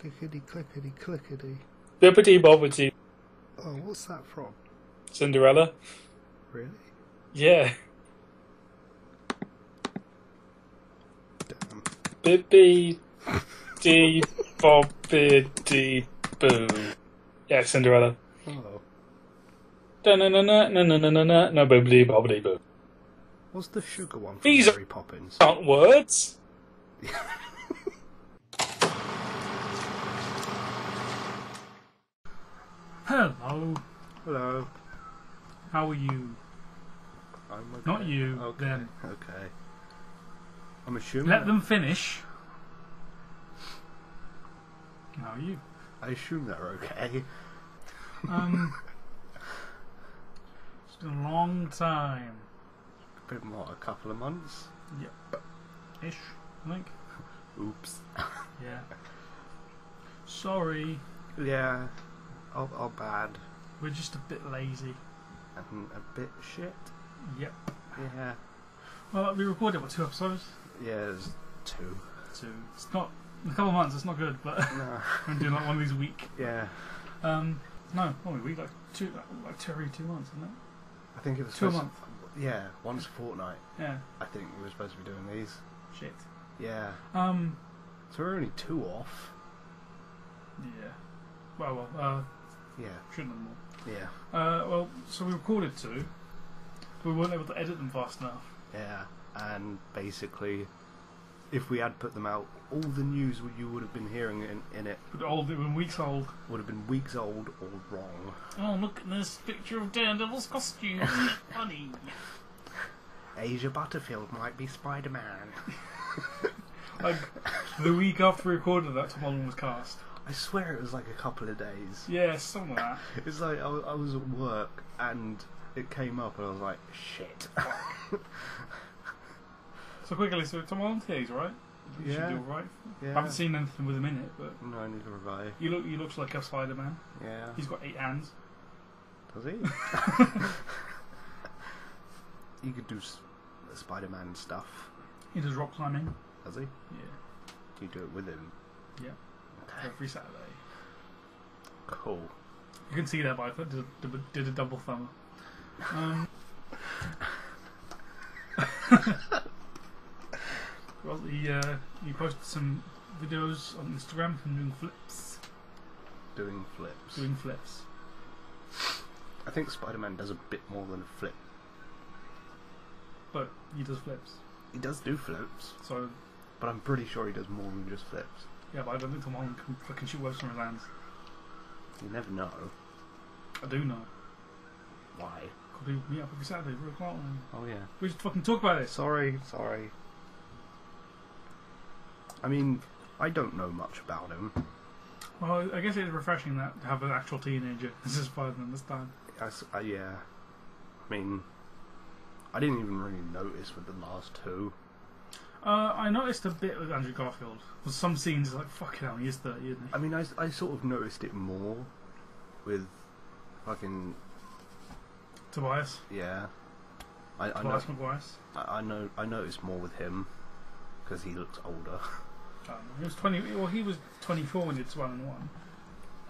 Clickety clickety clickety. Bippity bobbity. Oh, what's that from? Cinderella. Really? Yeah. Damn. Bippity bobbity boo. Yeah, Cinderella. Oh. Da-na-na-na-na-na-na-na. No, bippity bobbity boo. What's the sugar one from These Mary Poppins? aren't words. Hello. Hello. How are you? I'm okay. Not you, Okay. them. Okay. I'm assuming. Let them finish. How are you? I assume they're okay. It's been a long time. Been what, a couple of months? Yep. Ish, I think. Oops. Yeah. Sorry. Yeah. All bad. We're just a bit lazy. And a bit shit. Yep. Yeah. Well, we recorded, what, 2 episodes? Yeah, there's 2. 2. It's not... In a couple of months, it's not good, but... No. I'm doing like one of these a week. Yeah. No, only a week, like two every 2 months, isn't it? I think it was 2 a supposed month. Yeah, once a fortnight. Yeah. I think we were supposed to be doing these. Shit. Yeah. So we're only 2 off. Yeah. Well, Yeah. shouldn't have more. Yeah. Well, so we recorded 2. We weren't able to edit them fast enough. Yeah. And basically, if we had put them out, all the news you would have been hearing in it But old, they were weeks old. would have been weeks old or wrong. Oh, look at this picture of Daredevil's costume. Funny. Asia Butterfield might be SpiderMan. Like, the week after we recorded that, Tom Holland was cast. I swear it was like a couple of days. Yeah, something like that. It's like I was at work and it came up and I was like, shit. So quickly, so Tom Holland's here, he's alright? He should Yeah. be alright. Yeah. I haven't seen anything with him in it, but No, neither have I. he looks like a Spider-Man. Yeah. He's got 8 hands. Does he? You could do Spider-Man stuff. He does rock climbing. Does he? Yeah. Do you do it with him? Yeah. Okay. Every Saturday. Cool. You can see that, but I did a double thumb. Well, he posted some videos on Instagram from doing flips. Doing flips. Doing flips. I think Spider-Man does a bit more than a flip. But he does flips. He does do flips, So, but I'm pretty sure he does more than just flips. yeah, but I don't think Tom Holland can fucking shoot webs from his hands. You never know. I do know. Why? Could we meet up every Saturday for a clout? Oh yeah. We should fucking talk about this. Sorry. I mean, I don't know much about him. Well, I guess it's refreshing that to have an actual teenager as a Spider-Man this time. Yeah. I mean, I didn't even really notice with the last 2. I noticed a bit with Andrew Garfield. With some scenes, it's like, fucking hell, he is 30, isn't he? I mean, I sort of noticed it more with fucking Tobias. yeah. I know. Tobias Maguire's. I noticed more with him because he looks older. He was 20. Well, he was 24 when he did Spider-Man 1,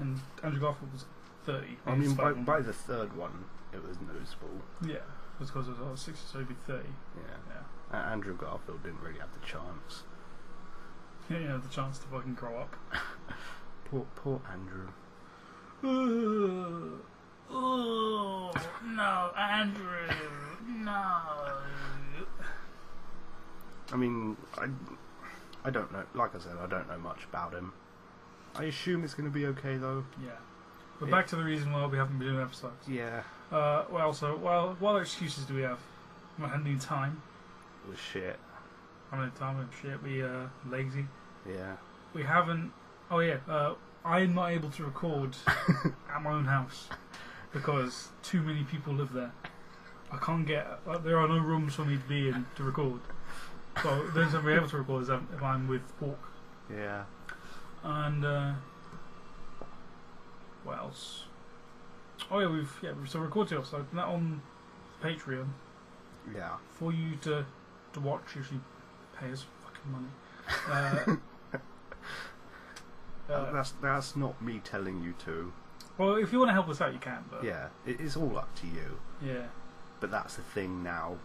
and Andrew Garfield was 30. I mean, by the 3rd one, it was noticeable. Yeah, because it was 60, so he'd be 30. Yeah. Andrew Garfield didn't really have the chance. Yeah, he had the chance to fucking grow up. Poor Andrew. Oh no, Andrew, no. I mean, I don't know. Like I said, I don't know much about him. I assume it's going to be okay though. Yeah. But back to the reason why we haven't been doing episodes. Yeah. What excuses do we have? We haven't had any time. It was shit. Haven't had time and shit. We lazy. Yeah. We haven't. Oh yeah. I'm not able to record at my own house because too many people live there. I can't get. There are no rooms for me to be in to record. So the only time we're able to record is if I'm with Hawk. Yeah. And what else? Oh yeah, we've so recorded 2 episodes and that on Patreon Yeah. for you to watch. Usually pay us fucking money. that's not me telling you to. Well, if you want to help us out, you can. But Yeah, it's all up to you. yeah. But that's the thing now.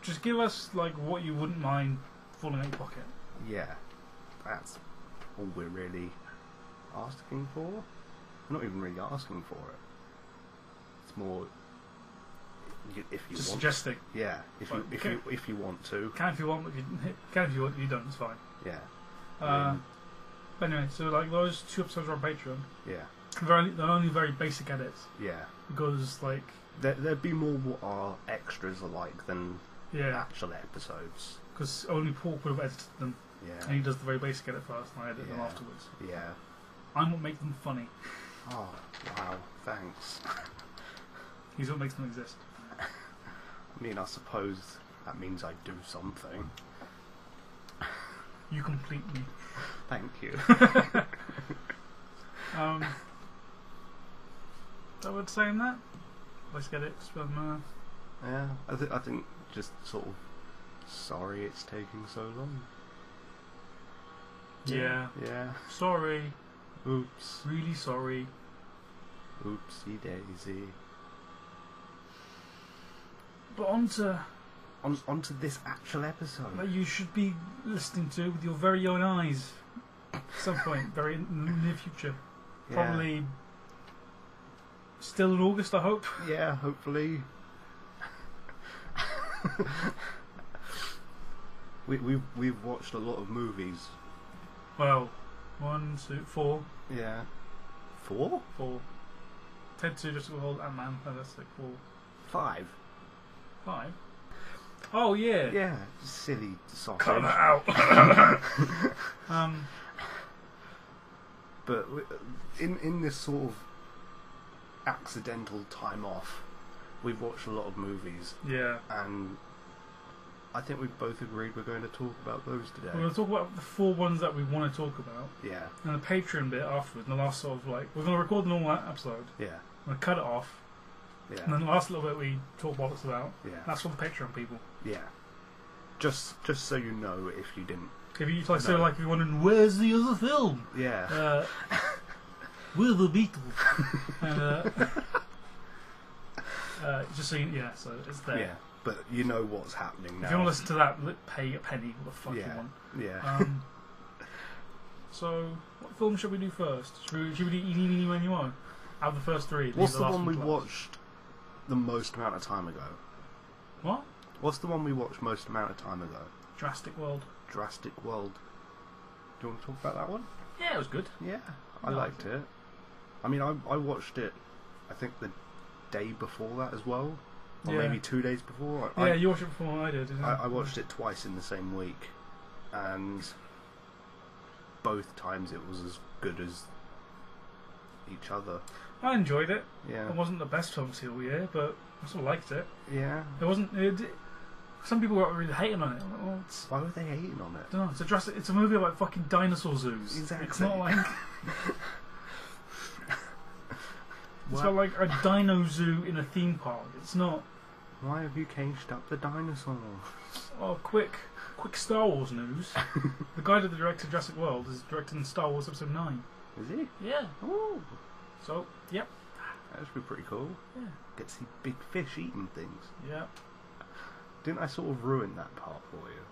Just give us like what you wouldn't mind falling out your pocket. Yeah, that's all we're really asking for. We're not even really asking for it. It's more if you Just want. suggesting. Yeah, if you want to. Can if you want, if you want, you don't. It's fine. Yeah. But anyway, so like those 2 episodes are on Patreon. Yeah. They're only very basic edits Yeah. because like There'd be more what our extras are like than yeah, actual episodes. because only Paul would have edited them, Yeah. and he does the very basic edit first, and I edit them Yeah. afterwards. Yeah. I'm what makes them funny. Oh, wow. Thanks. He's what makes them exist. I mean, I suppose that means I do something. You complete me. Thank you. I would say in that. Let's get it. Yeah, I think just sort of sorry it's taking so long. Yeah. Yeah. Sorry. Oops. Really sorry. Oopsie daisy. But onto Onto this actual episode. that you should be listening to with your very own eyes at some point, very in the near future. Yeah. Probably still in August, I hope. Yeah, hopefully. We've watched a lot of movies. Well, 1, 2, 4. Yeah. 4? 4. Ted 2, just hold Ant-Man. Fantastic 4. 5. 5. Oh yeah. Yeah, silly sausage. Cut that out. But in this sort of accidental time off, we've watched a lot of movies, Yeah. and I think we've both agreed we're going to talk about those today. We're going to talk about the 4 ones that we want to talk about, Yeah, and the Patreon bit afterwards. And the last sort of like we're going to record the normal episode. yeah, We're going to cut it off, and yeah, then the last little bit we talk what it's about. yeah, That's for the Patreon people. yeah. Just so you know, if you didn't. If you like, so No. like, if you're wondering where's the other film, Yeah, we're the Beatles. And, just so you, yeah, so it's there. yeah. But you know what's happening now. If you want to listen to that, pay a penny. What the fuck you Yeah, want? yeah. So, what film should we do first? Should we do Eeny, Meeny, Miny, Mo? Out of the first 3. What's leave the last one we to last. watched the most amount of time ago? What? What's the one we watched most amount of time ago? Jurassic World. Jurassic World. Do you want to talk about that one? Yeah, it was good. Yeah, I You liked it. I mean, I watched it, I think the day before that as well. Or Yeah. maybe 2 days before. Yeah, you watched it before I did, didn't you? I watched it twice in the same week. And both times it was as good as each other. I enjoyed it. Yeah. It wasn't the best film see all year, but I still liked it. Yeah. It wasn't. Some people were really hating on it. I'm like, well, Why were they hating on it? I don't know. It's a movie about fucking dinosaur zoos. Exactly. It's not like it's Why- about like a dino zoo in a theme park. It's not. Why have you caged up the dinosaur? Oh, quick Star Wars news. The guy that directed Jurassic World is directing Star Wars Episode 9. Is he? Yeah. Oh, So, yep. that should be pretty cool. Yeah. Get to see big fish eating things. Yeah. Didn't I sort of ruin that part for you?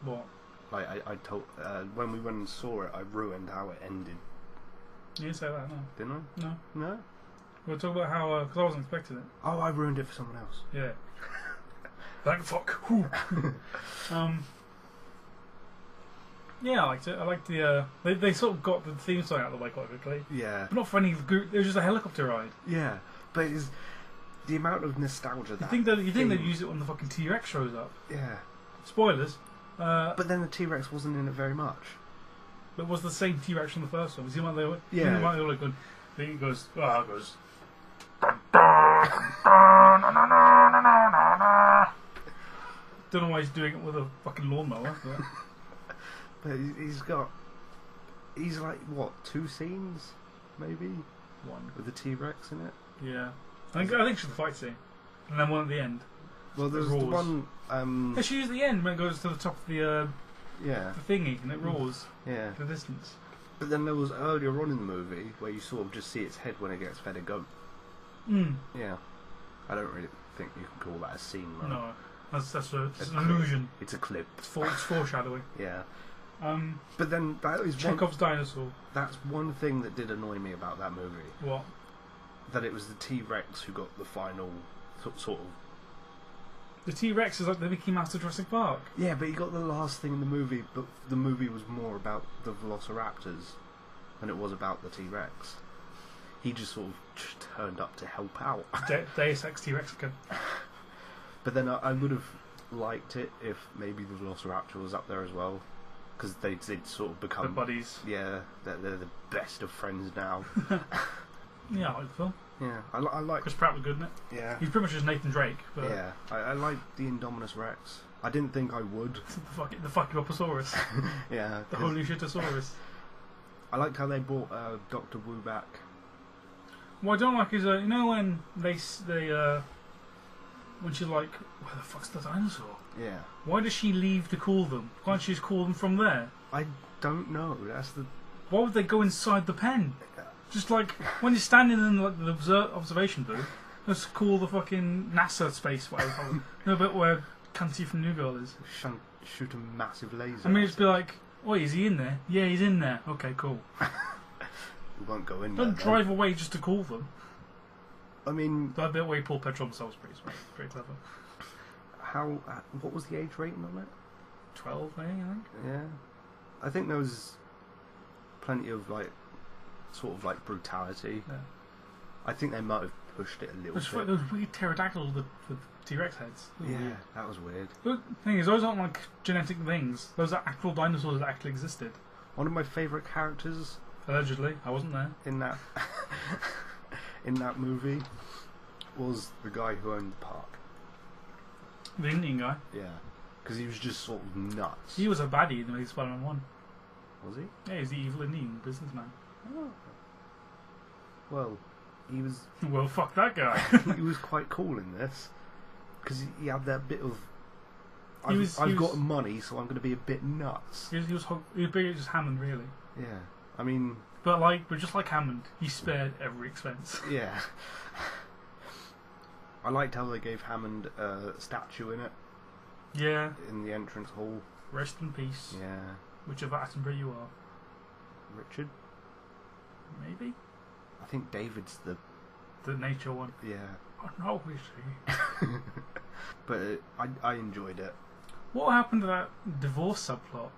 What? Like I told when we went and saw it, I ruined how it ended, You didn't say that, no. didn't I? No. No. We'll talk about how, because I wasn't expecting it. Oh, I ruined it for someone else. Yeah. Thank fuck. Whew. Yeah, I liked it. I liked the, they sort of got the theme song out of the way quite quickly. Yeah. But not for any group, it was just a helicopter ride. Yeah. But it's the amount of nostalgia that. You think they'd thing- use it when the fucking T-Rex shows up. Yeah. Spoilers. But then the T-Rex wasn't in it very much. But it was the same T-Rex from the first one. Was he like they were? Yeah. They were like going. He goes. Oh, it goes. Don't know why he's doing it with a fucking lawnmower. But But he's like what, 2 scenes, maybe, one. with the T-Rex in it. Yeah. I think it's the fight scene, and then one at the end. Well, there's the roars. one. She used the end when it goes to the top of the Yeah. thingy and it roars Yeah. to the distance. But then there was earlier on in the movie where you sort of just see its head when it gets fed a goat. Mm. Yeah. I don't really think you can call that a scene, right? No, that's an illusion. It's a clip. It's foreshadowing. Yeah. But then that is Chekhov's dinosaur. That's one thing that did annoy me about that movie. What? That it was the T-Rex who got the final sort of... The T-Rex is like the Mickey Mouse of Jurassic Park. Yeah, but he got the last thing in the movie, but the movie was more about the Velociraptors than it was about the T-Rex. He just sort of turned up to help out. Deus Ex T-Rex again. But then I would have liked it if maybe the Velociraptor was up there as well. Because they'd sort of become... The buddies. Yeah, they're the best of friends now. Yeah, I like the film. Yeah, I like... Chris Pratt was good in it. Yeah. He's pretty much just Nathan Drake. But Yeah, I like the Indominus Rex. I didn't think I would. the fucking Oposaurus. Yeah. The holy shitosaurus. I liked how they brought Dr. Wu back. What I don't like is, you know when when she's like, where the fuck's the dinosaur? Yeah. Why does she leave to call them? Why don't she just call them from there? I don't know. That's the... Why would they go inside the pen? Just like, when you're standing in like, the observation booth, just call the fucking NASA space, whatever. No, but where Cunty from New Girl is. Shoot a massive laser. I mean, it'd be like, oh, is he in there? Yeah, he's in there. Okay, cool. We won't go in there. Don't drive away just to call them. I mean... That bit where he pulled petrol themselves pretty smart. Pretty clever. What was the age rating on it? 12, I think. Yeah. I think there was plenty of, sort of brutality. Yeah. I think they might have pushed it a little bit. Those weird pterodactyls with T-Rex heads. Yeah, that was weird. The thing is, those aren't like genetic things. Those are actual dinosaurs that actually existed. One of my favourite characters Allegedly, I wasn't there. in that in that movie was the guy who owned the park. The Indian guy. Yeah, because he was just sort of nuts. He was a baddie in the movie Spider-Man 1. Was he? Yeah, he's the evil Indian businessman. Oh. Well, he was. Well, fuck that guy. He was quite cool in this because he had that bit of. He I've was- got money, so I'm going to be a bit nuts. He was bigger than just Hammond, really. Yeah, I mean, But just like Hammond, he spared every expense. yeah. I liked how they gave Hammond a statue in it Yeah. in the entrance hall. Rest in peace. Yeah, Whichever Attenborough you are. Richard. Maybe? I think David's the nature one. yeah. Oh no, we see. But I enjoyed it. What happened to that divorce subplot?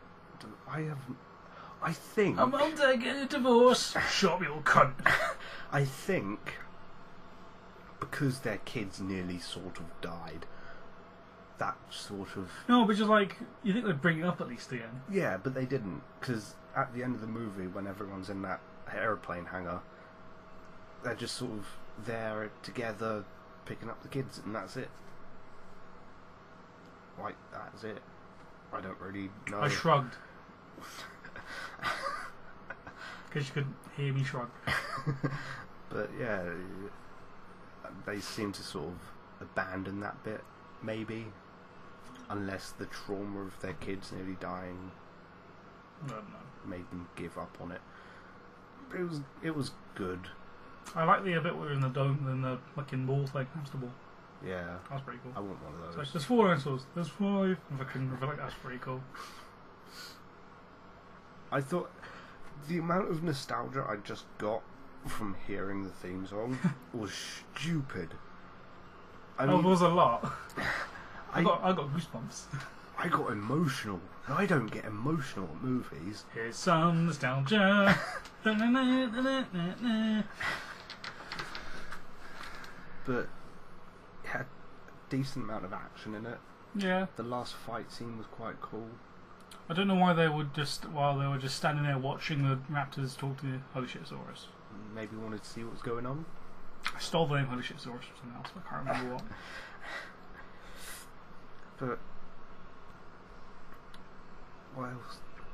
I think I'm taking a divorce. Shut up, you little cunt. I think because their kids nearly sort of died. That sort of No, but just like, you think they'd bring it up at least again. yeah, but they didn't because at the end of the movie, when everyone's in that aeroplane hangar, they're just sort of there together, picking up the kids, and that's it. Like that's it. I don't really know. I shrugged. Because you couldn't hear me shrug. But yeah, they seem to sort of abandon that bit, maybe, unless the trauma of their kids nearly dying I don't know. made them give up on it. But it was good. I like the bit where we're in the dome, in the fucking ball thing, hamster ball. Yeah, That was pretty cool. I want one of It's those. like, there's 4 dinosaurs. There's 5. I feel like that's pretty cool. I thought the amount of nostalgia I just got from hearing the theme song was stupid. I There mean, was a lot. I I got goosebumps. I got emotional. I don't get emotional at movies. Here's some nostalgia. But it had a decent amount of action in it. Yeah. The last fight scene was quite cool. I don't know why they would while they were just standing there watching the raptors talk to the Holy Shitosaurus. Maybe wanted to see what was going on. I stole the name Holy Shitosaurus from something else, but I can't remember what. But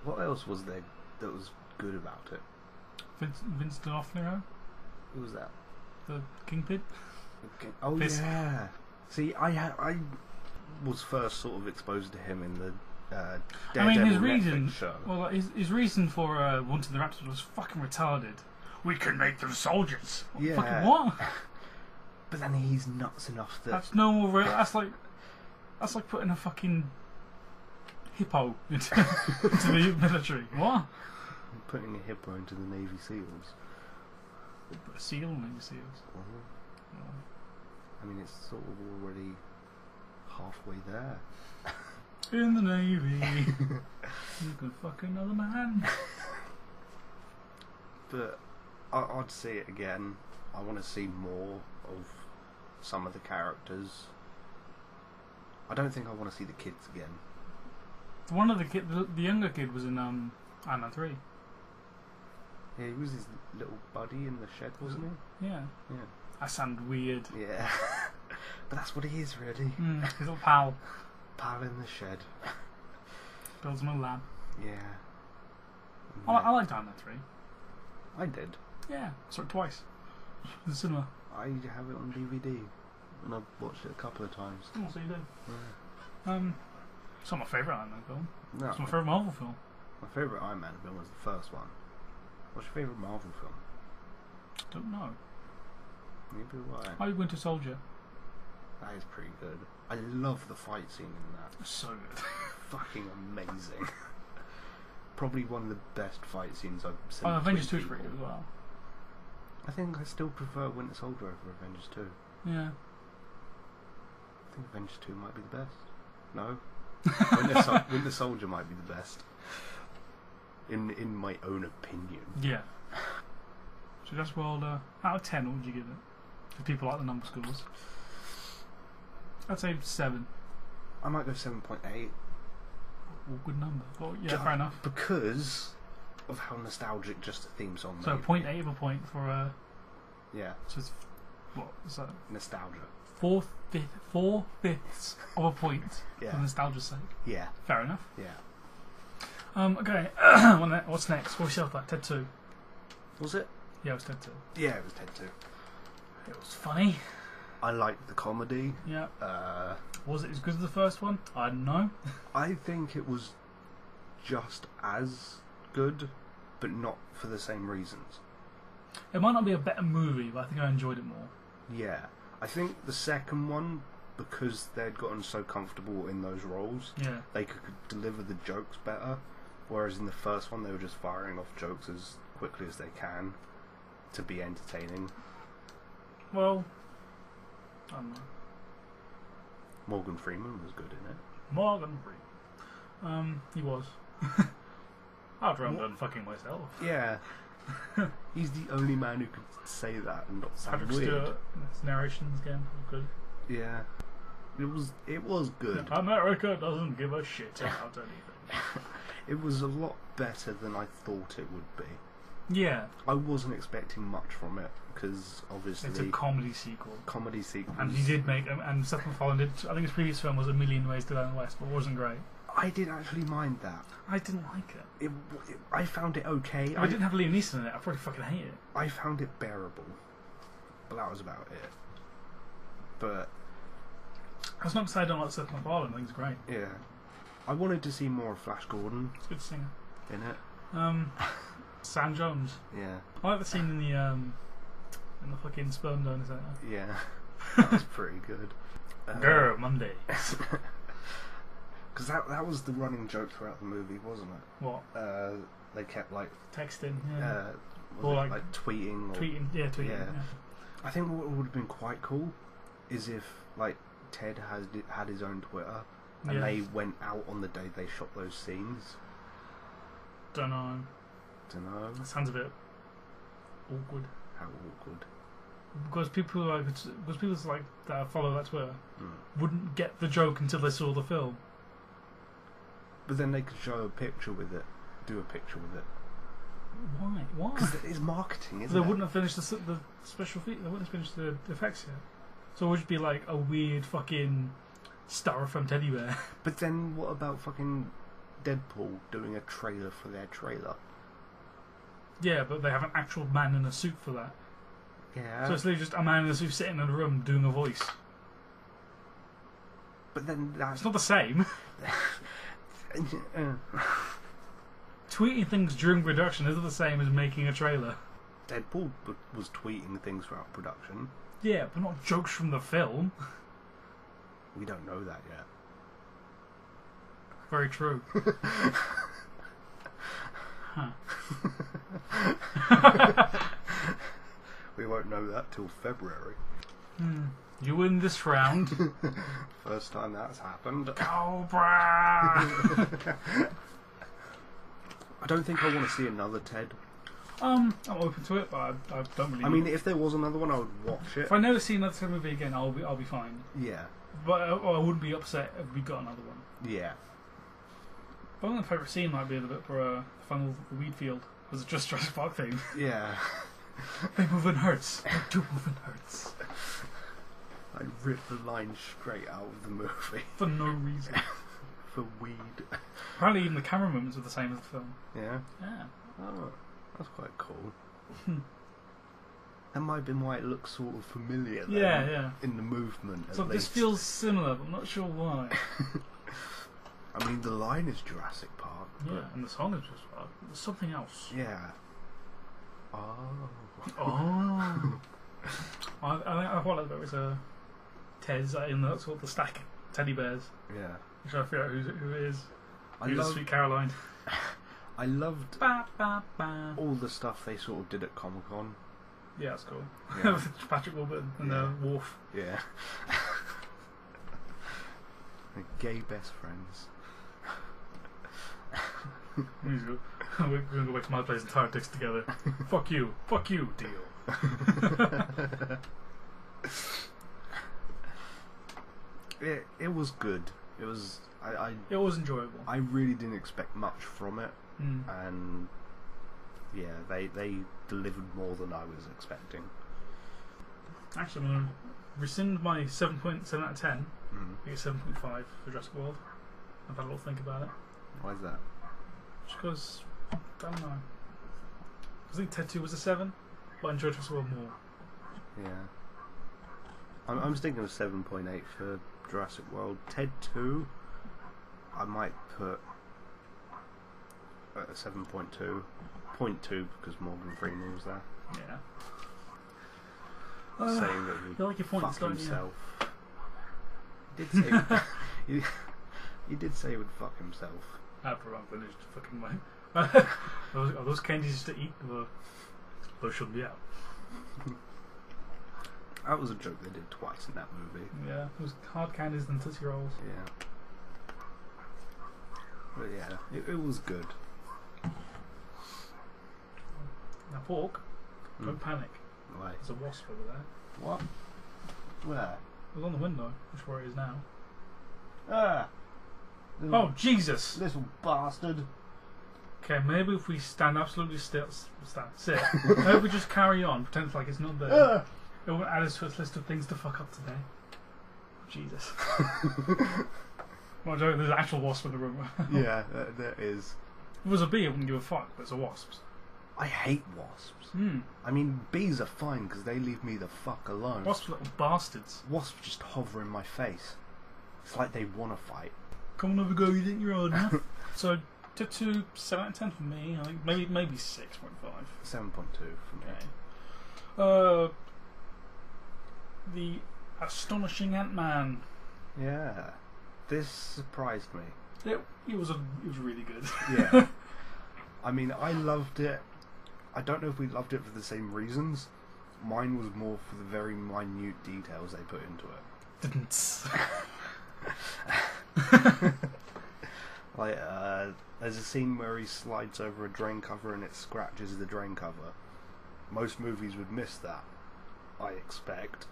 what else was there that was good about it? Vince D'Onofrio, Who was that? the Kingpin. Oh Fist. yeah. See, I was first sort of exposed to him in the Daredevil I mean, his Netflix reason, show. well, his reason for wanting the Raptors was fucking retarded. We can make them soldiers. Yeah. Fucking what? But then he's nuts enough that That's no more. That's like putting a fucking hippo into the military. What? putting a hippo into the Navy SEALs. A seal, Navy SEAls. I mean, it's sort of already halfway there. In the Navy, you can fuck another man. But I'd see it again. I want to see more of some of the characters. I don't think I want to see the kids again. One of the younger kid was in Ant-Man 3. Yeah, he was his little buddy in the shed, wasn't he? Yeah. Yeah. That sounded weird. Yeah. But that's what he is, really. His little pal. Pal in the shed. Builds him a lab. Yeah. I liked Ant-Man 3. I did. Yeah. Saw it twice. In the cinema. I have it on DVD. And I've watched it a couple of times. Oh, so you do. Yeah. It's not my favourite Ant-Man film. No. It's my favourite Marvel film. My favourite Iron Man film was the first one. What's your favourite Marvel film? Don't know. Maybe why? Maybe Winter Soldier. That is pretty good. I love the fight scene in that. So good. Fucking amazing. Probably one of the best fight scenes I've seen. Oh, Avengers 2 between is pretty good people. as well. I think I still prefer Winter Soldier over Avengers 2. Yeah. I think Avengers 2 might be the best. No? Winter Soldier might be the best. In my own opinion. Yeah. So that's world out of 10, what would you give it? If people like the number scores. I'd say 7. I might go 7.8. All good number. Well, yeah, Just fair enough. Because of how nostalgic just the theme song So made me. 0.8 of a point for Yeah, so it's what is that? nostalgia. 4/5 of a point Yeah. for nostalgia's sake. Yeah, Fair enough. yeah. Okay. What's next? What was that? Ted 2. Was it? Yeah, it was Ted 2. Yeah, it was Ted 2. It was funny. I liked the comedy. Yeah. Was it as good as the first one? I don't know. I think it was just as good, but not for the same reasons. It might not be a better movie, but I think I enjoyed it more. Yeah. I think the second one, because they'd gotten so comfortable in those roles, Yeah. they could deliver the jokes better. Whereas in the first one, they were just firing off jokes as quickly as they can to be entertaining. Well, I don't know. Morgan Freeman was good in it. Morgan Freeman. He was. After I'm done fucking myself. Yeah. He's the only man who could say that and not sound Patrick weird. Stewart. His narrations again. Good. Yeah. It was good. America doesn't give a shit about anything. It was a lot better than I thought it would be. Yeah. I wasn't expecting much from it because obviously It's a comedy sequel. comedy sequels. And he did make, and Seth MacFarlane did, I think his previous film was A Million Ways to Learn the West, but it wasn't great. I didn't actually mind that. I didn't like it. I found it okay. If I didn't have Liam Neeson in it, I'd probably fucking hate it. I found it bearable, but that was about it. But That's not to say I don't like Seth MacFarlane, I think he's great. yeah, I wanted to see more of Flash Gordon He's a good singer. in it. Sam Jones. Yeah, I like the scene in the fucking sperm donor centre. yeah, that was pretty good. Grr, Monday. Because that was the running joke throughout the movie, wasn't it? What? They kept like Texting, yeah. was Or it, like tweeting or tweeting, tweeting. yeah. Yeah. I think what would have been quite cool is if like Ted had his own Twitter and Yeah. they went out on the day they shot those scenes. Don't know. Dunno. That sounds a bit awkward. How awkward. Because people like that follow that Twitter Mm. wouldn't get the joke until they saw the film. But then they could show a picture with it, do a picture with it. Why? Why? Because it's marketing, isn't They it? wouldn't have finished the special feature. They wouldn't have finished the effects yet. So it would just be like a weird fucking styrofoam teddy bear. But then what about fucking Deadpool doing a trailer for their trailer? Yeah, but they have an actual man in a suit for that. Yeah. So it's literally just a man in a suit sitting in a room doing a voice. But then that's It's not the same. Tweeting things during production isn't the same as making a trailer. Deadpool was tweeting things throughout production. Yeah, but not jokes from the film. We don't know that yet. Very true. Huh. We won't know that till February. You win this round. First time that's happened. Cobra! I don't think I want to see another Ted. I'm open to it, but I don't really. I mean, if there was another one, I would watch it. if I never see another Ted movie again, I'll be fine. Yeah. But I wouldn't be upset if we got another one. Yeah. I think my favourite scene might be the bit where the final weed field was just Jurassic Park thing. Yeah. They moving hurts. They do moving hurts. I ripped the line straight out of the movie. For no reason. For weed. Apparently even the camera movements were the same as the film. Yeah? Yeah. Oh, that's quite cool. That might have been why it looks sort of familiar then, Yeah. in the movement. So at this least. feels similar, but I'm not sure why. I mean, the line is Jurassic Park. Yeah, and the song is just there's something else. Yeah. Oh. Oh. I thought like there was a Ted's in the sort of the stack of teddy bears. Yeah. I'm trying to figure out who it is. I Who's love. Sweet Caroline? I loved Ba, ba, ba. all the stuff they sort of did at Comic Con. Yeah, that's cool. Yeah. Patrick Warburton and Yeah. the Wolf. Yeah. They're gay best friends. We're gonna go back to my place and tie our dicks together. Fuck you, deal. It was good. It was. It was enjoyable. I really didn't expect much from it, and yeah, they delivered more than I was expecting. Actually, I'm gonna rescind my 7.7 out of 10. Mm. I get 7.5 for Jurassic World. I've had a little think about it. Why is that? Just because, I don't know. I think Ted 2 was a 7, but I enjoyed Jurassic World more. Yeah. I'm thinking of 7.8 for Jurassic World. Ted 2, I might put at a 7.2. 0.2 because Morgan Freeman was there. Yeah. Saying that you like your points, fuck don't you? himself. He did say he did say he would fuck himself. After I'm finished, fucking my. Are those candies to eat? Or those shouldn't be out. That was a joke they did twice in that movie. Yeah, it was hard candies and Tootsie Rolls. Yeah. But yeah, it was good. Now, Pork, don't panic. Why? There's a wasp over there. What? Where? It was on the window, which is where it is now. Ah! Oh, Jesus! Little bastard. Okay, maybe if we stand absolutely still, sit. Maybe we just carry on, pretend like it's not there. It won't add us to its list of things to fuck up today. Jesus. Well, Joe, there's an actual wasp in the room. Yeah, there is. If it was a bee, I wouldn't give a fuck, but it's a wasp. I hate wasps. Hmm. I mean, bees are fine because they leave me the fuck alone. Wasps are little bastards. Wasps just hover in my face. It's like they want to fight. Come on over, go, you think you're old enough? So, Ted 2, 7 out of 10 for me. I think maybe 6.5. 7.2 for me. Okay. The Astonishing Ant-Man. Yeah. This surprised me. It was really good. Yeah. I mean, I loved it. I don't know if we loved it for the same reasons. Mine was more for the very minute details they put into it. Like, there's a scene where he slides over a drain cover and it scratches the drain cover. Most movies would miss that, I expect.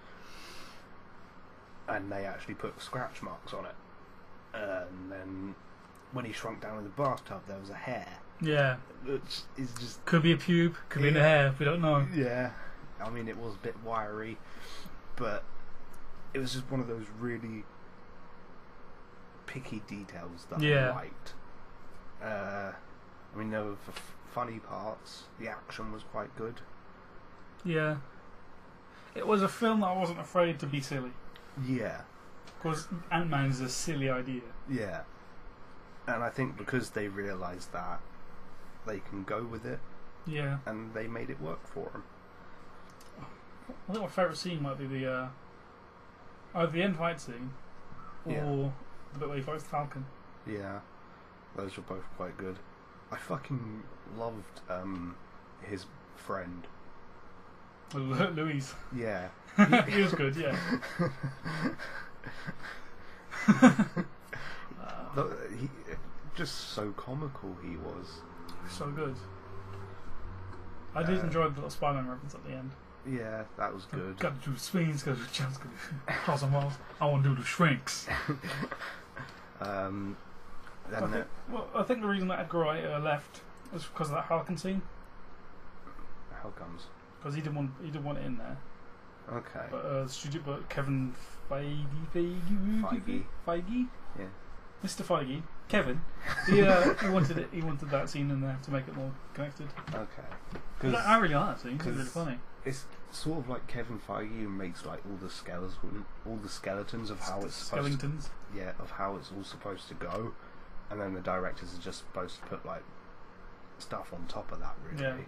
And they actually put scratch marks on it. And then when he shrunk down in the bathtub, there was a hair. Yeah. Which is just... Could be a pube, could be in the hair, we don't know. Yeah. I mean, it was a bit wiry, but it was just one of those really picky details that I liked. I mean, there were funny parts. The action was quite good. Yeah. It was a film that I wasn't afraid to be silly. Yeah. Because Ant-Man is a silly idea. Yeah. And I think because they realised that, they can go with it, Yeah. and they made it work for them. I think my favourite scene might be the either the end fight scene or Yeah. the bit where he fights the Falcon. Yeah, those were both quite good. I fucking loved his friend. Louise. Yeah. He was good, yeah. He just so comical he was. So good. I did enjoy the little Spider-Man reference at the end. Yeah, that was good. Got to do the swings, got to do the jumps, got to do cross and walls. I want to do the shrinks. I think the reason that Edgar Wright left was because of that Falcon scene. How comes? Because he didn't want it in there. Okay. But Kevin Feige, Yeah. Mr. Feige, Kevin, he wanted that scene in there to make it more connected. Okay. I really like that scene. It's really funny. It's sort of like Kevin Feige who makes like all the skeletons of how it's supposed to, of how it's all supposed to go, and then the directors are just supposed to put like stuff on top of that, really,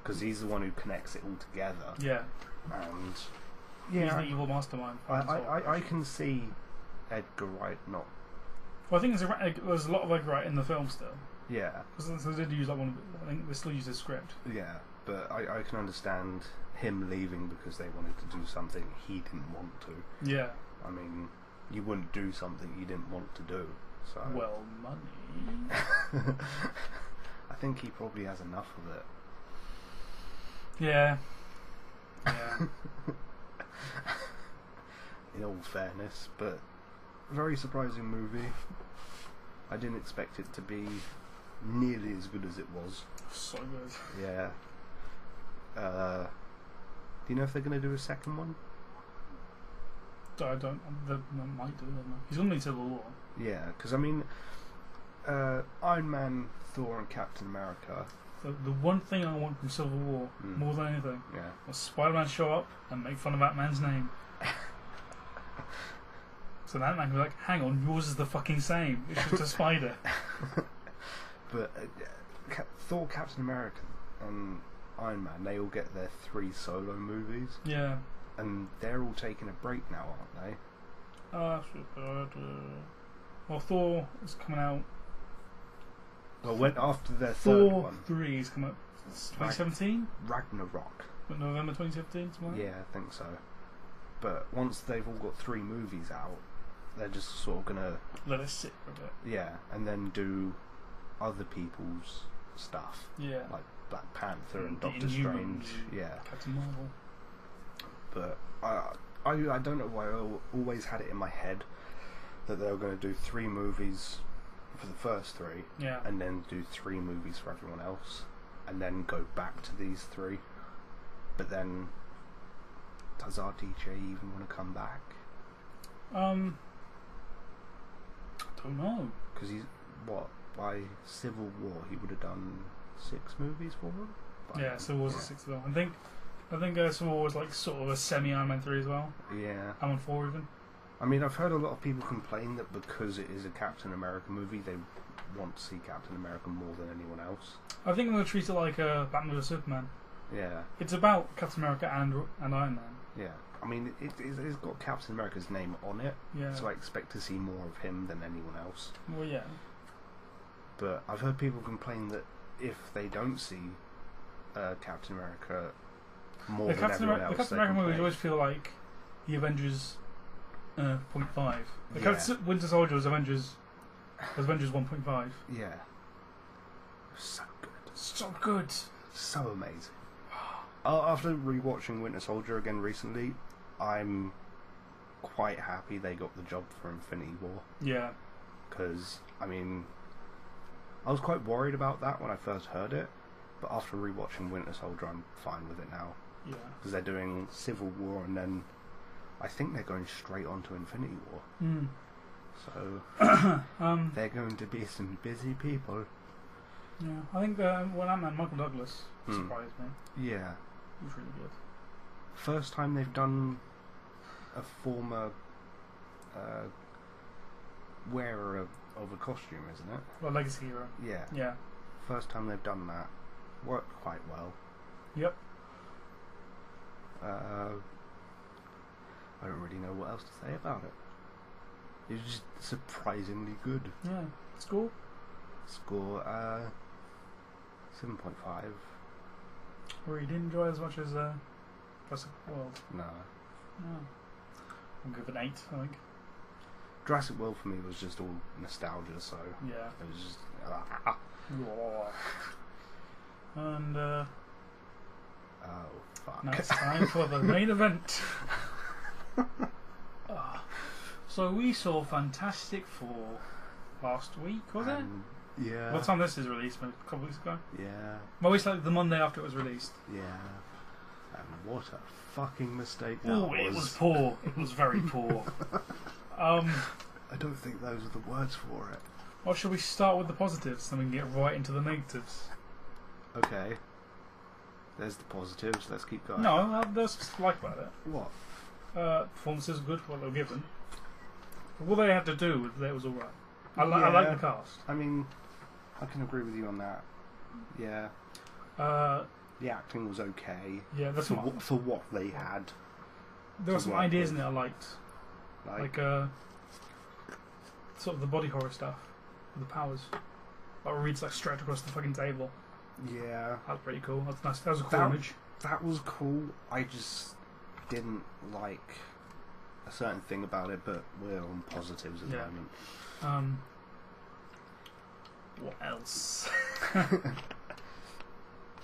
because he's the one who connects it all together. Yeah. And he's the evil mastermind. I can see Edgar Wright not. Well, I think there's a lot of Edgar Wright in the film still. Yeah. Because they did use that one. I think they still use his script. Yeah, but I can understand him leaving because they wanted to do something he didn't want to. Yeah. I mean, you wouldn't do something you didn't want to do. So. Well, money. I think he probably has enough of it. Yeah. Yeah. In all fairness, but very surprising movie. I didn't expect it to be nearly as good as it was. So good. Yeah. Do you know if they're going to do a second one? I don't. They might do. He's going to need Civil War. Yeah, because I mean, Iron Man, Thor, and Captain America. The one thing I want from Civil War more than anything was Spider-Man show up and make fun of Ant-Man's name. So that man can be like, hang on, yours is the fucking same. It's just a spider. But Thor, Captain America, and Iron Man, they all get their 3 solo movies. Yeah. And they're all taking a break now, aren't they? Well, Thor is coming out. Well, went after their third one. Thor 3 is coming out 2017? Ragnarok. November 2017, something like that? Yeah, I think so. But once they've all got 3 movies out, they're just sort of gonna let it sit for a bit. Yeah, and then do other people's stuff. Yeah. Like Black Panther and Doctor Strange. Yeah. Captain Marvel. But I don't know why I always had it in my head that they were going to do 3 movies for the first 3, and then do 3 movies for everyone else, and then go back to these 3. But then, does RDJ even want to come back? Don't know. Because by Civil War he would have done 6 movies for them. Yeah, Civil War's a 6th film. I think Civil War was like sort of a semi Iron Man 3 as well. Yeah. Iron Man 4 even. I mean, I've heard a lot of people complain that because it is a Captain America movie, they want to see Captain America more than anyone else. I think I'm going to treat it like Batman vs Superman. Yeah. It's about Captain America and Iron Man. Yeah. I mean, it's got Captain America's name on it, so I expect to see more of him than anyone else. Well, yeah. But I've heard people complain that if they don't see Captain America more than everyone else, the Captain America movies always feel like the Avengers 0.5. The Winter Soldier was Avengers 1.5. Yeah. So good. So good. So amazing. After rewatching Winter Soldier again recently, I'm quite happy they got the job for Infinity War. Yeah. Because, I mean, I was quite worried about that when I first heard it, but after rewatching Winter Soldier, I'm fine with it now. Yeah. Because they're doing Civil War and then I think they're going straight on to Infinity War. Mm. So, they're going to be some busy people. Yeah, I think Ant-Man, Michael Douglas surprised me. Yeah. He was really good. First time they've done a former wearer of a costume, isn't it? Well, Legacy Hero. Yeah. Yeah. First time they've done that. Worked quite well. Yep. I don't really know what else to say about it. It's just surprisingly good. Yeah. Score? Score 7.5. Or you didn't enjoy as much as Jurassic World? No. No. I'll give it an 8, I think. Jurassic World for me was just all nostalgia, so Yeah. it was just And oh fuck. now it's time for the main event. So we saw Fantastic Four last week, was it? Yeah. What time this is released? A couple weeks ago? Yeah. Well, it's like the Monday after it was released. Yeah. And what a fucking mistake that Oh, it was poor. It was very poor. I don't think those are the words for it. Well, should we start with the positives, then we can get right into the negatives? Okay. There's the positives. Let's keep going. No, there's stuff to like about it. What? Performances were good, what they were given. But what they had to do, it was alright. I Yeah. like the cast. I mean, I can agree with you on that. Yeah. The acting was okay. Yeah, that's what for what they had. there were some work ideas with. in it I liked. Like sort of the body horror stuff. The powers. Like reads like straight across the fucking table. Yeah. That was pretty cool. That's nice. That was a cool That- image. That was cool. I just didn't like a certain thing about it, but we're on positives at the Yeah. moment. What else?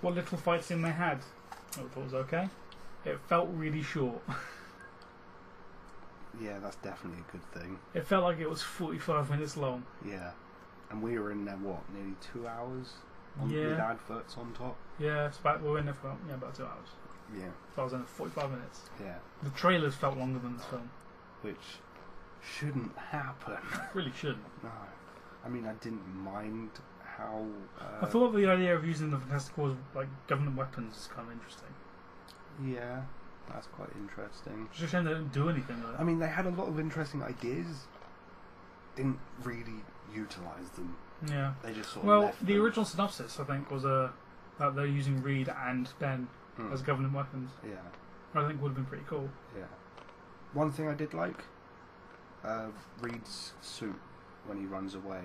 What little fight scene they had, I thought was okay. It felt really short. Yeah, that's definitely a good thing. It felt like it was 45 minutes long. Yeah. And we were in there, what, nearly 2 hours? Yeah. With adverts on top? Yeah, we were in there for about 2 hours. Yeah. So I was in there for 45 minutes. Yeah. The trailers felt longer than the film. Which shouldn't happen. Really shouldn't. No. I mean, I didn't mind how... I thought the idea of using the Fantastic Four as like government weapons is kind of interesting. Yeah, that's quite interesting. It's just a shame they didn't do anything with it. I mean, they had a lot of interesting ideas. Didn't really utilise them. Yeah. They just sort of Well, left the them. original synopsis, I think, was that they're using Reed and Ben as government weapons. Yeah, I think would have been pretty cool. yeah. One thing I did like, Reed's suit when he runs away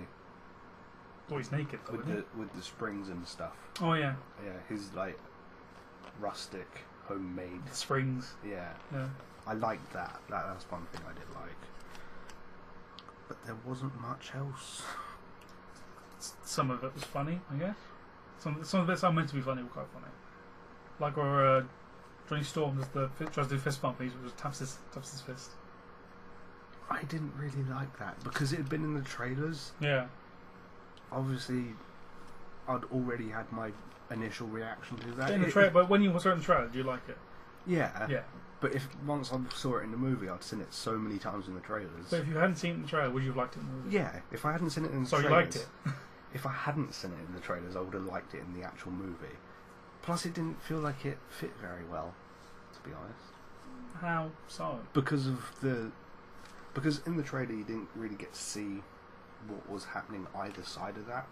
Oh, he's naked though, isn't he? with the springs and stuff. Oh yeah, Yeah, his like rustic, homemade. the springs. Yeah, Yeah. I liked that. That's one thing I did like. But there wasn't much else. Some of it was funny, I guess. Some of the bits are meant to be funny were quite funny. Like where Johnny Storm tries to do fist bump, he just taps his fist. I didn't really like that because it had been in the trailers. Yeah. Obviously, I'd already had my initial reaction to that. In the but when you saw it in the trailer, did you like it? Yeah. Yeah. But once I saw it in the movie, I'd seen it so many times in the trailers. So if you hadn't seen it in the trailer, would you have liked it in the movie? Yeah, if I hadn't seen it in the So trailers... you liked it? If I hadn't seen it in the trailers, I would have liked it in the actual movie. Plus, it didn't feel like it fit very well, to be honest. How so? Because in the trailer, you didn't really get to see what was happening either side of that.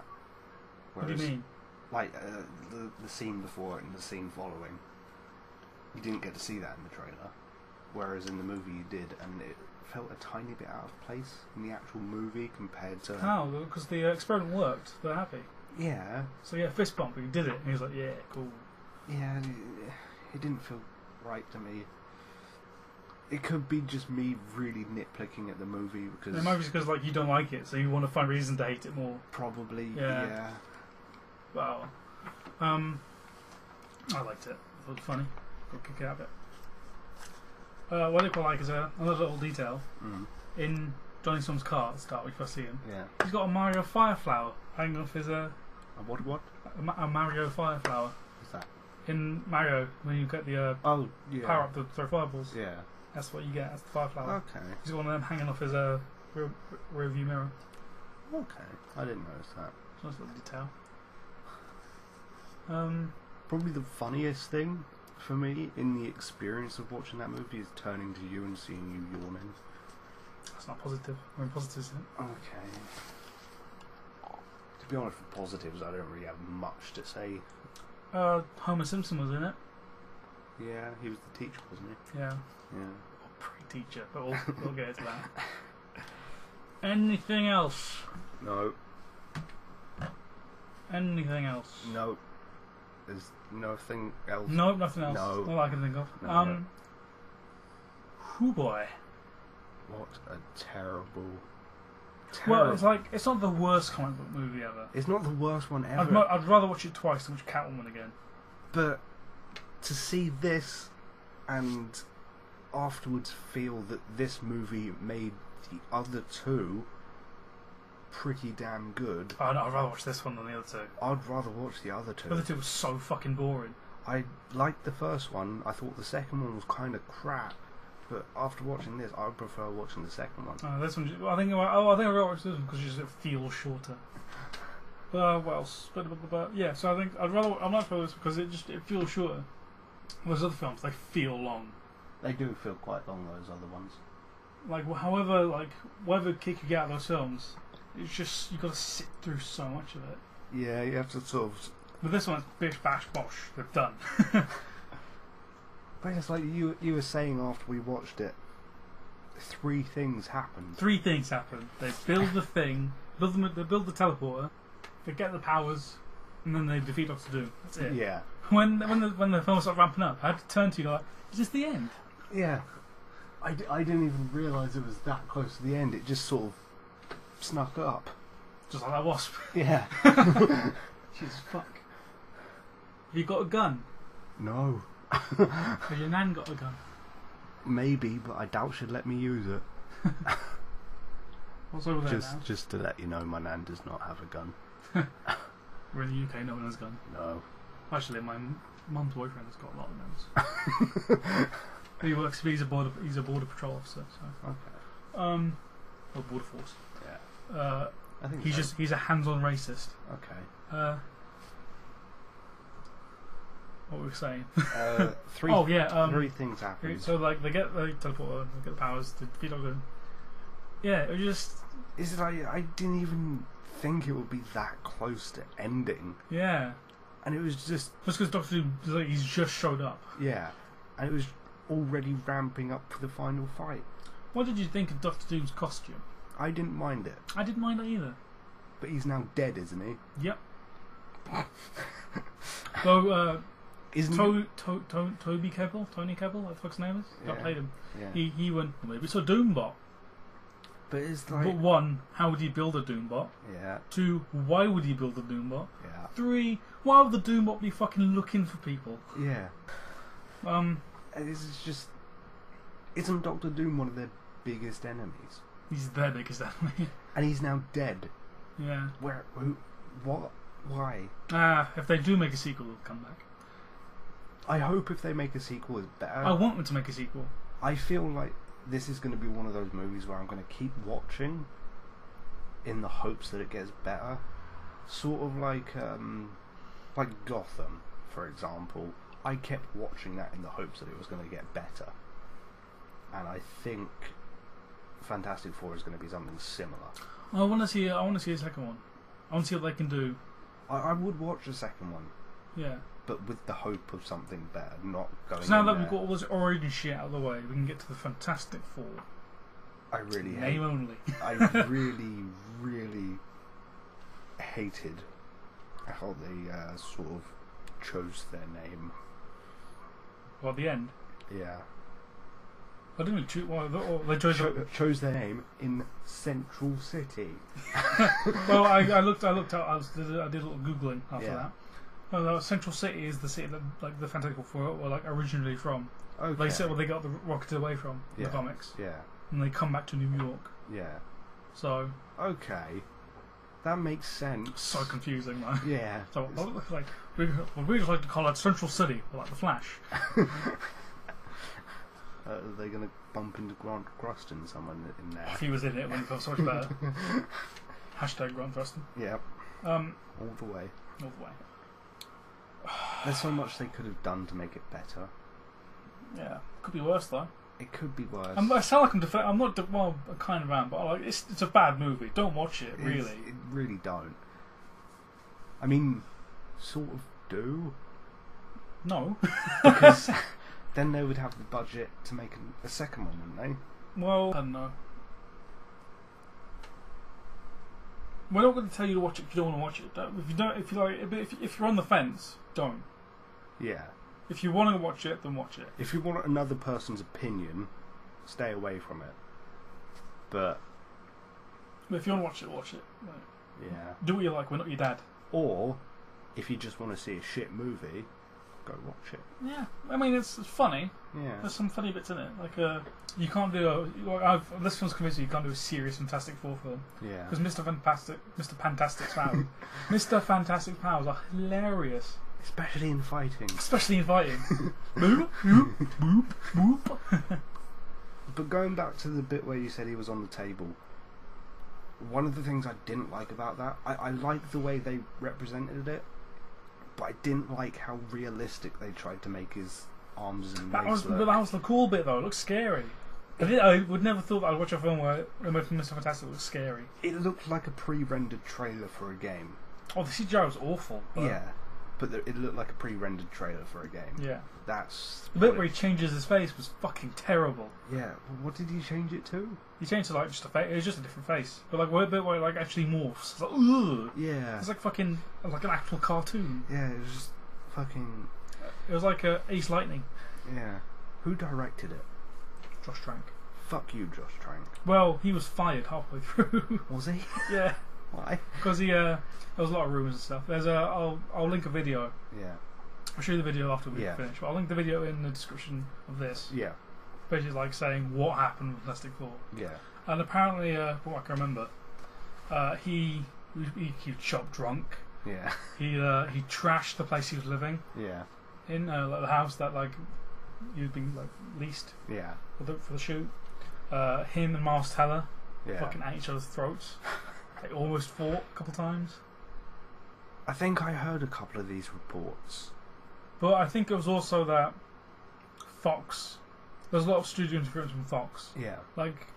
What do you mean? Like, the scene before it and the scene following. You didn't get to see that in the trailer. Whereas in the movie you did, and it felt a tiny bit out of place in the actual movie compared to... How? Because the experiment worked. They're happy. Yeah. So yeah, fist bump. He did it, and he was like, "Yeah, cool." Yeah, it didn't feel right to me. It could be just me really nitpicking at the movie because... It might be because like you don't like it, so you want to find reason to hate it more. Probably, Yeah. yeah. Well, I liked it. It was funny. Got a kick out of it. What I quite like is another little detail in Johnny Storm's car at the start when you first see him. Yeah. He's got a Mario Fireflower hanging off his A what? a Mario Fireflower What's that? in Mario when you get the Oh, yeah. power up to throw fireballs. Yeah. That's what you get. That's the Fireflower. Okay. He's got one of them hanging off his rear view mirror. Okay. I didn't notice that. Nice little detail. Probably the funniest thing for me in the experience of watching that movie is turning to you and seeing you yawning. That's not positive. We're in positives. Isn't it? Okay. To be honest, for positives, I don't really have much to say. Homer Simpson was in it. Yeah, he was the teacher, wasn't he? Yeah. Yeah. Or pre-teacher, but we'll get into that. Anything else? No. Anything else? No. There's nothing else. No, nothing else. No. Not that I can think of. No. Hoo boy. What a terrible. Well, it's not the worst comic book movie ever. It's not the worst one ever. I'd rather watch it twice than watch Catwoman again. But to see this and afterwards feel that this movie made the other two pretty damn good. I'd rather watch this one than the other two. I'd rather watch the other two. The other two were so fucking boring. I liked the first one. I thought the second one was kind of crap. But after watching this, I would prefer watching the second one. This one, I think I'll watch this one because it feels shorter. What else? But yeah, so I think I might prefer this because it feels shorter. Those other films, they feel long. They do feel quite long, those other ones. Whatever kick you get out of those films, it's just you got to sit through so much of it. Yeah, you have to sort of. But this one's bish bash bosh. They're done. But it's like you were saying after we watched it. 3 things happened. 3 things happen. They build the thing, they build the teleporter, they get the powers, and then they defeat Doctor Doom. That's it. Yeah. When the film started ramping up, I had to turn to you like, is this the end? Yeah. I didn't even realise it was that close to the end. It just sort of snuck up. Just like that wasp. Yeah. Jesus fuck. Have you got a gun? No. Has your nan got a gun? Maybe, but I doubt she'd let me use it. What's over there now? Just to let you know, my nan does not have a gun. We're in the UK, no one has a gun. No. Actually, my mum's boyfriend has got a lot of guns. He's a border patrol officer. So. Okay. Or border force. Yeah. I think he's a hands-on racist. Okay. What were we saying? 3. Oh yeah. 3 things happen. So they get the teleporter, they get the powers to defeat Doctor. Yeah, it was just. It's like I didn't even think it would be that close to ending. Yeah. And it was just because Doctor Doom, he's just showed up. Yeah, and it was already ramping up for the final fight. What did you think of Doctor Doom's costume? I didn't mind it. I didn't mind it either. But he's now dead, isn't he? Yep. So, isn't Tony Kebbell, what the fuck's his name is? Yeah. I played him. Yeah. He went, well, maybe it's a Doombot. But it's like... But 1, how would he build a Doombot? Yeah. 2, why would he build a Doombot? Yeah. 3, why would the Doombot be fucking looking for people? Yeah. It's just... Isn't Doctor Doom one of their biggest enemies? He's their biggest enemy. And he's now dead. Yeah. Where? Who? What? Why? If they do make a sequel, they'll come back. I hope if they make a sequel, it's better. I want them to make a sequel. I feel like this is going to be one of those movies where I'm going to keep watching in the hopes that it gets better. Sort of like Gotham, for example. I kept watching that in the hopes that it was going to get better. And I think Fantastic Four is going to be something similar. I want to see a second one. I want to see what they can do. I would watch the second one. Yeah. But with the hope of something better, not going. So now that we've got all this origin shit out of the way, we can get to the Fantastic Four. I really name only. I really, really hated how they sort of chose their name. Well, at the end. Yeah. I didn't really choose. Well, they chose their name in Central City. Well, I looked out. I did a little googling after Yeah. that. Well, Central City is the city that like the Fantastic Four were like originally from. Okay. They said where they got the rocket away from in the comics. Yeah. And they come back to New York. Yeah. So. Okay. That makes sense. So confusing, man. Yeah. So like we just like to call it Central City, or like the Flash. Are they going to bump into Grant Grustin someone in there? If he was in it, when it felt so much better. Hashtag Grant Grustin. Yep. All the way. All the way. There's so much they could have done to make it better. Yeah, could be worse though. It could be worse. I sound like I'm not. Well, I kind of am, but it's a bad movie. Don't watch it. Really. It really don't. I mean, sort of do. No. Because then they would have the budget to make a second one, wouldn't they? Well, I don't know. We're not going to tell you to watch it if you don't want to watch it. If you don't, if you're on the fence, don't. Yeah. If you want to watch it, then watch it. If you want another person's opinion, stay away from it. But if you want to watch it, watch it. Like, yeah. do what you like. We're not your dad. Or if you just want to see a shit movie, go watch it. Yeah, I mean it's funny. Yeah. There's some funny bits in it. Like you can't do this film's convinced you can't do a serious Fantastic Four film. Yeah. Because Mr. Fantastic's powers, Mr. Fantastic's powers are hilarious. Especially in fighting. Boop, boop, boop, boop. But going back to the bit where you said he was on the table, one of the things I didn't like about that, I liked the way they represented it, but I didn't like how realistic they tried to make his arms and legs look. But that was the cool bit though, it looked scary. I would never thought that I'd watch a film where Mr. Fantastic looks scary. It looked like a pre-rendered trailer for a game. Oh, the CGI was awful. Yeah, but it looked like a pre-rendered trailer for a game. Yeah. That's... The bit where he changes his face was fucking terrible. Yeah, what did he change it to? He changed to like just a face. It was just a different face, but like a bit where it like actually morphs. It's like ugh. Yeah. It's like fucking like an actual cartoon. Yeah, it was just fucking... It was like Ace Lightning. Yeah. Who directed it? Josh Trank. Fuck you, Josh Trank. Well, he was fired halfway through. Was he? Yeah. Why? Because there was a lot of rumours and stuff. I'll link a video. Yeah. I'll show you the video after we finish. But I'll link the video in the description of this. Yeah. Basically, like saying what happened with Fantastic Four. Yeah. And apparently, from what I can remember, he shot drunk. Yeah. He trashed the place he was living Yeah. in, like the house that like you'd been like leased Yeah. for the shoot. Him and Miles Teller Yeah. fucking at each other's throats. They almost fought a couple times. I think I heard a couple of these reports. But I think it was also that Fox. There's a lot of studio interference from Fox. Yeah. Like,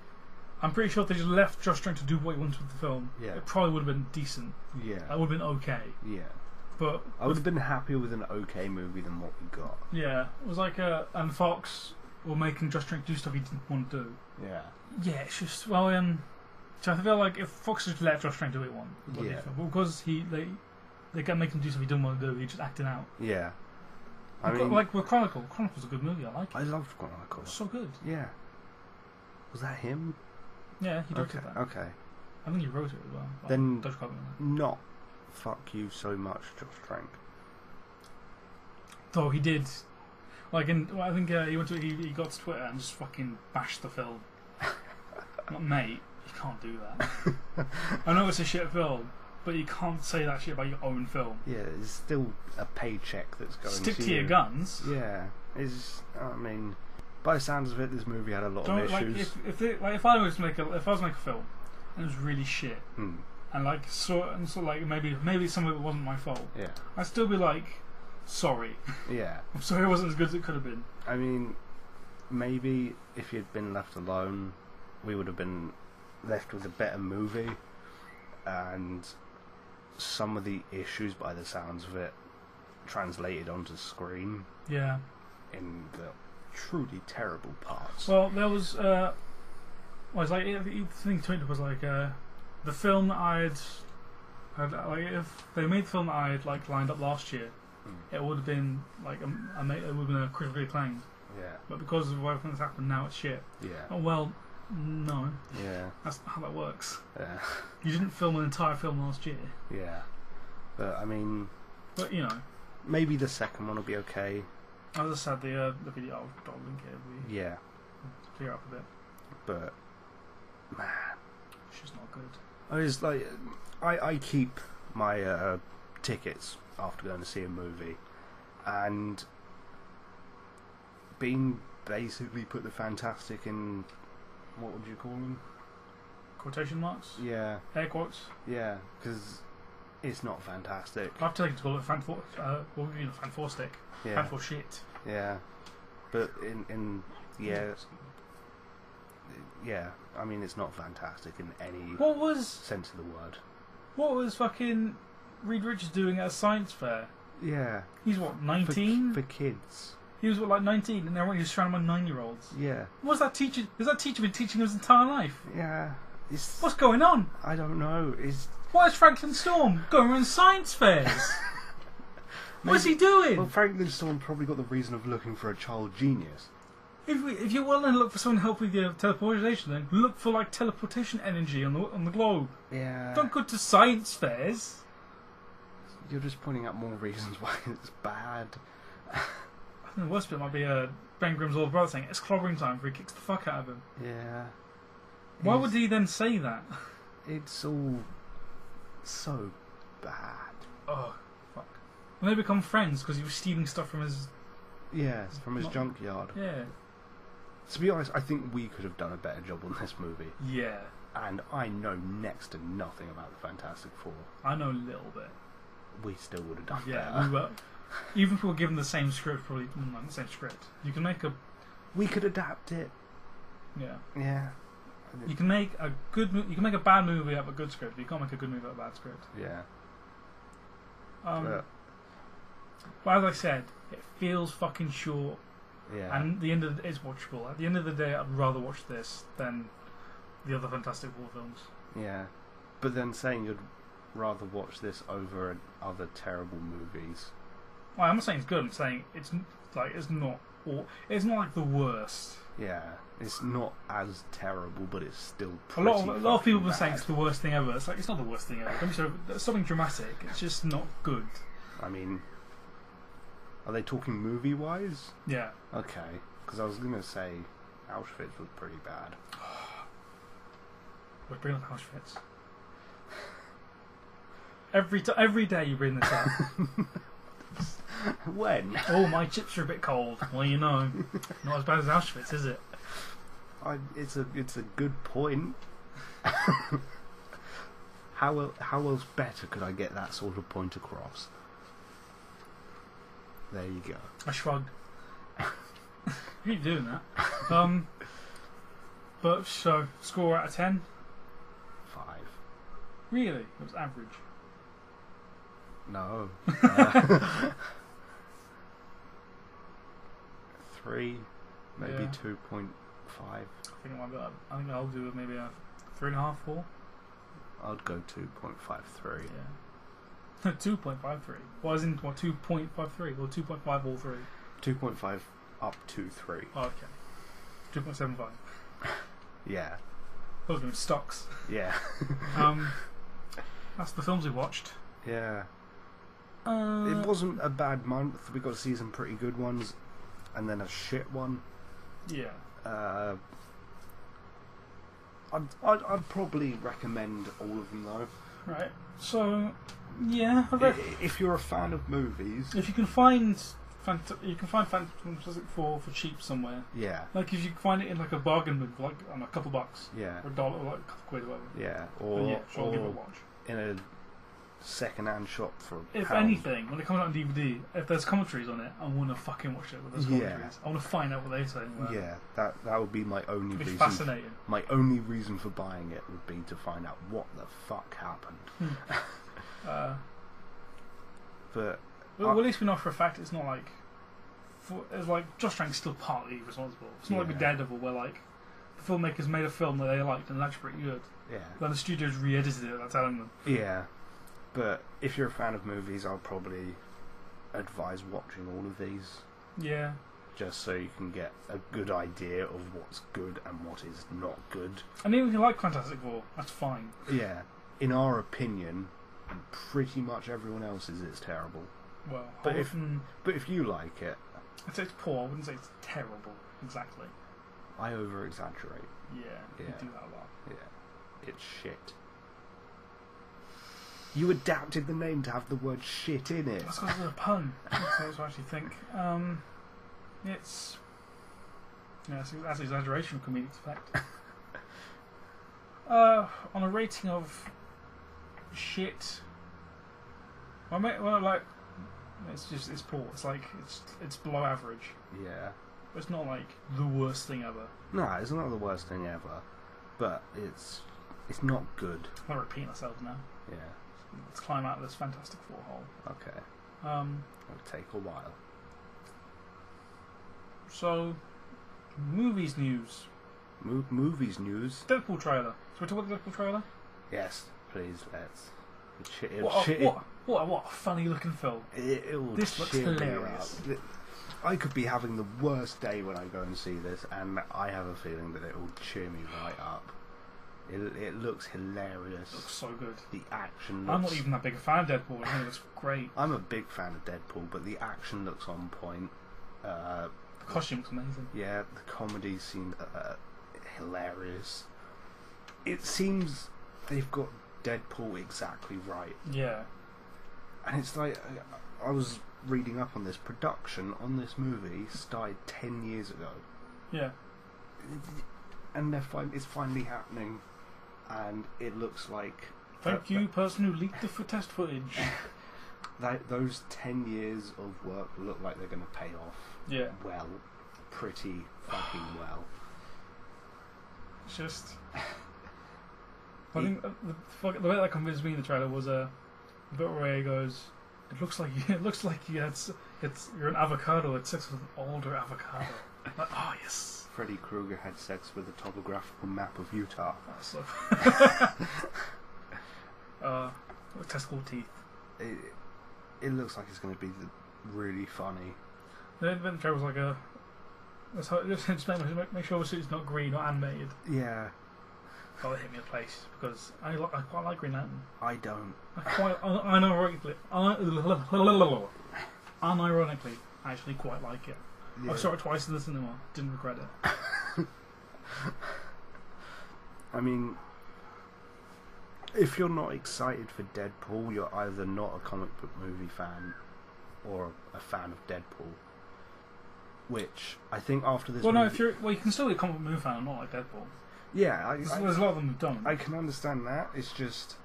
I'm pretty sure if they just left Josh Trank to do what he wanted with the film, Yeah. it probably would have been decent. Yeah. It would have been okay. Yeah. But I would have been happier with an okay movie than what we got. yeah, it was like and Fox were making Josh Trank do stuff he didn't want to do. Yeah. Yeah, it's just so I feel like if Fox just let Josh Trank do what he wanted, Yeah. because they kept making him do stuff he didn't want to do, he just acted out. Yeah. I mean, like with Chronicle. Chronicle's a good movie. I like it. I loved Chronicle. It's so good. Yeah. Was that him? Yeah, he directed that. Okay. I think he wrote it as well. Then don't quote me on that. not fuck you so much, Josh Trank. Though he did, like I think he got to Twitter and just fucking bashed the film. Not mate, you can't do that. I know it's a shit film, but you can't say that shit about your own film. Yeah, it's still a paycheck that's going Stick to to your guns. Yeah, it's. I mean, by the sounds of it, this movie had a lot of issues. If I was to make a film and it was really shit, and like sort of like maybe some of it wasn't my fault. Yeah. I'd still be like, sorry. Yeah. I'm sorry it wasn't as good as it could have been. I mean, maybe if you'd been left alone, we would have been left with a better movie, and some of the issues, by the sounds of it, translated onto screen. Yeah. In the truly terrible parts. Well, there was. Was like the thing Twitter was like the film that I'd like if they made the film that I'd like lined up last year, it would have been like it would have been a critically acclaimed. Yeah. But because of everything that's happened now, it's shit. Yeah. Oh well, no. Yeah. That's not how that works. Yeah. You didn't film an entire film last year. Yeah. But I mean. But you know. Maybe the second one will be okay. As I said, the video I'll link it. Yeah. Clear up a bit. But man, it's just not good. I was like, I keep my tickets after going to see a movie, and being basically put the fantastic in, what would you call them? Quotation marks? Yeah. Air quotes? Yeah, because it's not fantastic. I have to call it fan four stick. Yeah. Fan for shit. Yeah. But in yeah. Yeah, I mean it's not fantastic in any sense of the word. What was fucking Reed Richards doing at a science fair? Yeah. He's what, 19? For kids. He was what, like 19, and everyone was surrounded by 9-year-olds. Yeah. What's that teacher? Has that teacher been teaching his entire life? Yeah. What's going on? I don't know. Why is Franklin Storm going around science fairs? What's he doing? Well, Franklin Storm probably got the reason of looking for a child genius. If you're willing to look for someone to help with your teleportation, then look for like teleportation energy on the globe. Yeah. Don't go to science fairs. You're just pointing out more reasons why it's bad. I think the worst bit might be Ben Grimm's older brother saying it's clobbering time before he kicks the fuck out of him. Yeah. Why would he then say that? It's all so bad. Oh, fuck. And they become friends because he was stealing stuff from his... Yes, from his junkyard. Yeah. To be honest, I think we could have done a better job on this movie. Yeah. And I know next to nothing about the Fantastic Four. I know a little bit. We still would have done Yeah, better. we were. Even if we were given the same script, probably not the same script. You can make a... We could adapt it. Yeah. Yeah. You can make a good... You can make a bad movie out of a good script, but you can't make a good movie out of a bad script. Yeah. But as I said, it feels fucking short. Yeah. And at the end of it's watchable. At the end of the day, I'd rather watch this than the other Fantastic Four films. Yeah. But then saying you'd rather watch this over other terrible movies. Well, I'm not saying it's good. I'm saying it's not like the worst. Yeah. It's not as terrible, but it's still A pretty lot of people have been saying bad. it's the worst thing ever. It's like it's not the worst thing ever. Don't be so, it's something dramatic. It's just not good. I mean, are they talking movie-wise? Yeah. Okay. Because I was going to say Auschwitz was pretty bad. We're bringing up Auschwitz. Every day you bring this up. When? Oh, my chips are a bit cold. Well, you know, not as bad as Auschwitz, is it? It's a good point. How else better could I get that sort of point across? There you go. I shrugged. You keep doing that. But so score out of 10. 5. Really, it was average. No. 3, maybe Yeah. 2.5. I think I'll do maybe a 3.5, 4. I'd go 2.53. Yeah. 2.53. Well, as in what, 2.53 or 2.5 all 3? 2.5 up to 3. Oh, okay. 2.75. Yeah. Those are stocks. Yeah. That's the films we watched. Yeah. It wasn't a bad month. We got to see some pretty good ones, and then a shit one. Yeah. I'd probably recommend all of them though. Right. So, yeah. If you're a fan of movies, If you can find Fantastic Four for cheap somewhere. yeah, Like if you can find it in like a bargain bin for like a couple bucks. yeah, Or $1 or like a couple quid or whatever. yeah, Then yeah, sure, I'll give it a or watch. in a second-hand shop for a If pound. anything, when it comes out on DVD, if there's commentaries on it, I want to fucking watch it with those Yeah. commentaries. I want to find out what they're saying. Yeah, that would be my only It'd be reason. fascinating. My only reason for buying it would be to find out what the fuck happened. But Well, at least we know for a fact it's not like... It's like Josh Trank's still partly responsible. It's not like with Yeah. Daredevil where like the filmmakers made a film that they liked and that's pretty good. yeah, Then the studios re-edited it without telling them. yeah. But if you're a fan of movies, I'll probably advise watching all of these, Yeah. just so you can get a good idea of what's good and what is not good. And even if you like Fantastic Four, that's fine. Yeah, in our opinion, and pretty much everyone else's, it's terrible. Well, But I if- wouldn't- But if you like it, I'd say it's poor, I wouldn't say it's terrible. Exactly. I over-exaggerate. Yeah, you Yeah. do that a lot. Yeah, it's shit. You adapted the name to have the word shit in it. That's because of a pun. That's what I actually think. It's... Yeah, that's exaggeration of comedic effect. On a rating of shit... Well, it's poor. It's like, it's below average. Yeah. It's not like the worst thing ever. No, it's not the worst thing ever, but it's not good. I'm repeating myself now. Yeah. let's climb out of this Fantastic Four hole. Okay. Um, It'll take a while. so, movies news. Movies news. Deadpool trailer. So we talk about the Deadpool trailer? Yes, please, let's. What a funny looking film. This looks hilarious. I could be having the worst day when I go and see this, and I have a feeling that it will cheer me right up. It looks hilarious. It looks so good. The action looks... I'm not even that big a fan of Deadpool. I think it looks great. I'm a big fan of Deadpool, but the action looks on point. The costume looks amazing. Yeah, the comedy seemed hilarious. It seems they've got Deadpool exactly right. Yeah. And it's like, I was reading up on this. Production on this movie started 10 years ago. Yeah. And it's finally happening. And it looks like... Thank you, person who leaked the test footage. Those 10 years of work look like they're going to pay off. Yeah. Well. Pretty fucking well. It's just... I think the way that convinced me in the trailer was the bit where he goes, "It looks like you're an avocado. It's sex with an older avocado." Like, oh yes. Freddy Krueger had sex with a topographical map of Utah. So testicle teeth. It looks like it's going to be really funny. The trailer was like a. That's how, just make sure the suit's not green or animated. Yeah. Oh, it hit me in place because I quite like Green Lantern. I don't. Unironically, I actually quite like it. Yeah. I saw it twice in the cinema. Didn't regret it. I mean, if you're not excited for Deadpool, you're either not a comic book movie fan or a fan of Deadpool. Which I think after this. Well, movie, no, if you can still be a comic book movie fan and not like Deadpool. Yeah, there's a lot of them who've done. I can understand that. It's just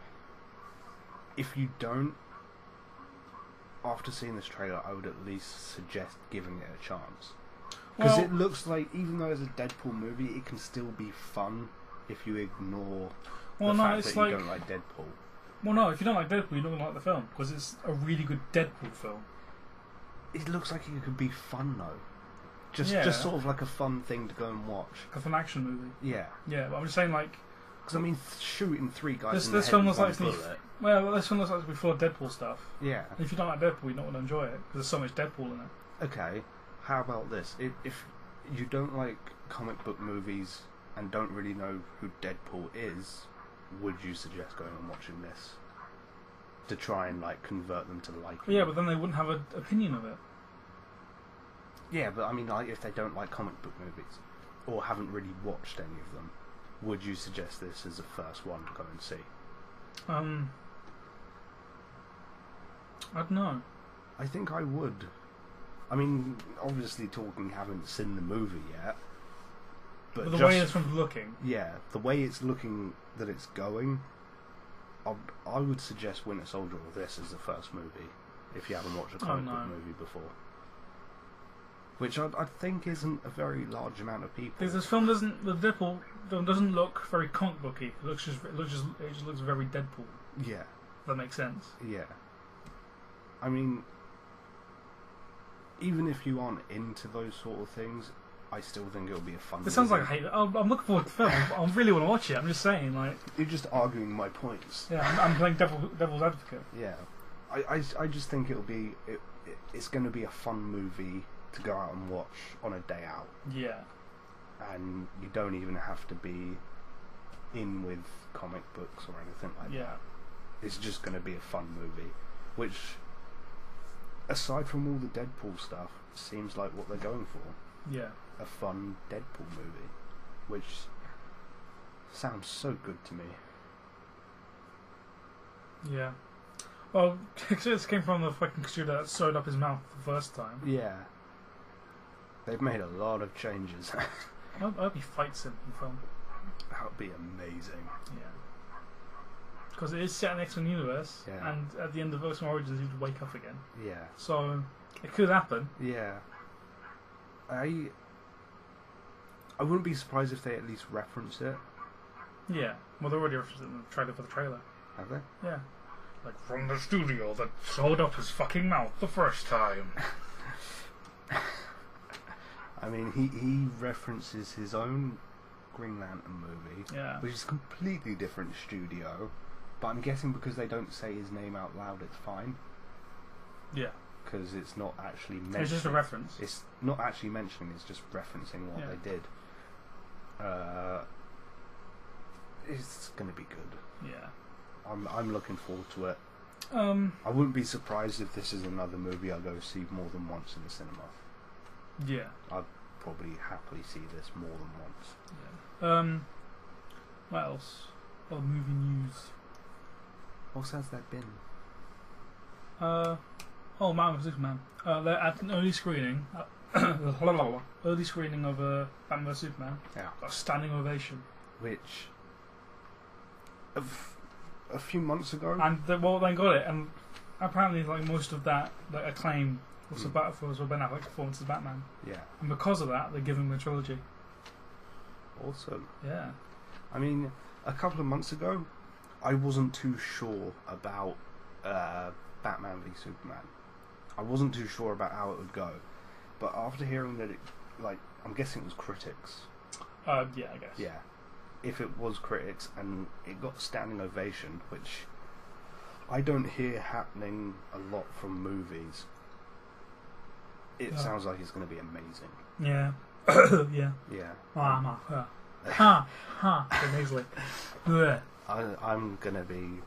if you don't, after seeing this trailer, I would at least suggest giving it a chance. Because it looks like, even though it's a Deadpool movie, it can still be fun if you ignore the fact that you don't like Deadpool. Well, no, if you don't like Deadpool, you're not going to like the film because it's a really good Deadpool film. It looks like it could be fun though. Just sort of like a fun thing to go and watch. Like an action movie. Yeah. Yeah, but I'm just saying, like... Because, I mean, shooting three guys this film looks like bullet. This film looks like to be full of Deadpool stuff. Yeah. And if you don't like Deadpool, you're not going to enjoy it, because there's so much Deadpool in it. Okay, how about this? If you don't like comic book movies and don't really know who Deadpool is, would you suggest going and watching this? To try and, like, convert them to liking it? Yeah, but then they wouldn't have an opinion of it. Yeah, but I mean, like, if they don't like comic book movies or haven't really watched any of them, would you suggest this as the first one to go and see? I don't know. I think I would. I mean, obviously, haven't seen the movie yet, but the way it's looking. Yeah, the way it's looking that it's going, I would suggest Winter Soldier or this as the first movie if you haven't watched a comic book movie before. Which I think isn't a very large amount of people. Because the Deadpool film doesn't look very comic booky. It just looks very Deadpool. Yeah. If that makes sense. Yeah. I mean, even if you aren't into those sort of things, I still think it'll be a fun. This sounds like a hate. I'm looking forward to the film. I really want to watch it. I'm just saying, like. You're just arguing my points. Yeah, I'm playing devil's advocate. Yeah, I just think it's going to be a fun movie to go out and watch on a day out. Yeah. And you don't even have to be in with comic books or anything like that. It's just going to be a fun movie, which, aside from all the Deadpool stuff, seems like what they're going for. Yeah. A fun Deadpool movie, which sounds so good to me. Yeah. Well, this came from the fucking studio that sewed up his mouth the first time. Yeah. They've made a lot of changes. I hope he fights him in the film. That would be amazing. Yeah. Because it is set in the X-Men universe, and at the end of X-Men Origins he would wake up again. Yeah. So, it could happen. Yeah. I wouldn't be surprised if they at least reference it. Yeah. Well, they already referenced it in the trailer for the trailer. Have they? Yeah. Like, from the studio that sewed up his fucking mouth the first time. I mean, he references his own Green Lantern movie, Yeah. which is a completely different studio, but I'm guessing because they don't say his name out loud, it's fine. Yeah. Because it's not actually mentioned. It's just a reference. It's not actually mentioning, it's just referencing what they did. It's going to be good. Yeah. I'm looking forward to it. I I wouldn't be surprised if this is another movie I go see more than once in the cinema. Yeah. I'd probably happily see this more than once. Yeah. What else? Other movie news. What has there been? Man vs Superman. They're at an early screening. Early screening of Batman vs Superman. Yeah. Got a standing ovation. Which a few months ago. And they got it. And apparently, like most of that, like acclaim was about for Ben Affleck's performance as Batman. Yeah. And because of that, they're giving him the trilogy. Awesome. Yeah. I mean, a couple of months ago, I wasn't too sure about Batman v Superman. I wasn't too sure about how it would go, but after hearing that, I'm guessing it was critics. Yeah, I guess. Yeah. If it was critics and it got standing ovation, which I don't hear happening a lot from movies, it sounds like it's going to be amazing. Yeah. Yeah. Yeah. Amazing. I'm going to be.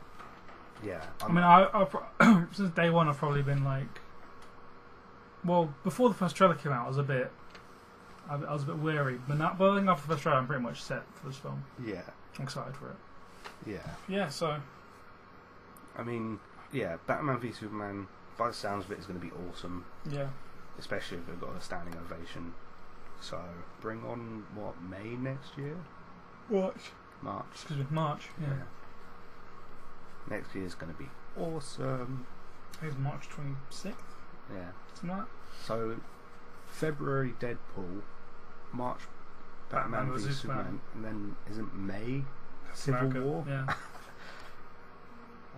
Yeah. I since day one, I've probably been like. Well, before the first trailer came out, I was a bit wary, but I think after the first trailer, I'm pretty much set for this film. Yeah. I'm excited for it. Yeah. Yeah. So. I mean, yeah, Batman v Superman, by the sounds of it, is going to be awesome. Yeah. Especially if they've got a standing ovation. So, bring on, May next year? March. Excuse me, March. Yeah. Next year's going to be awesome. I think it's March 26th. Yeah. Something like that. So, February Deadpool, March Batman v Superman, and then isn't May Civil America. War? Yeah.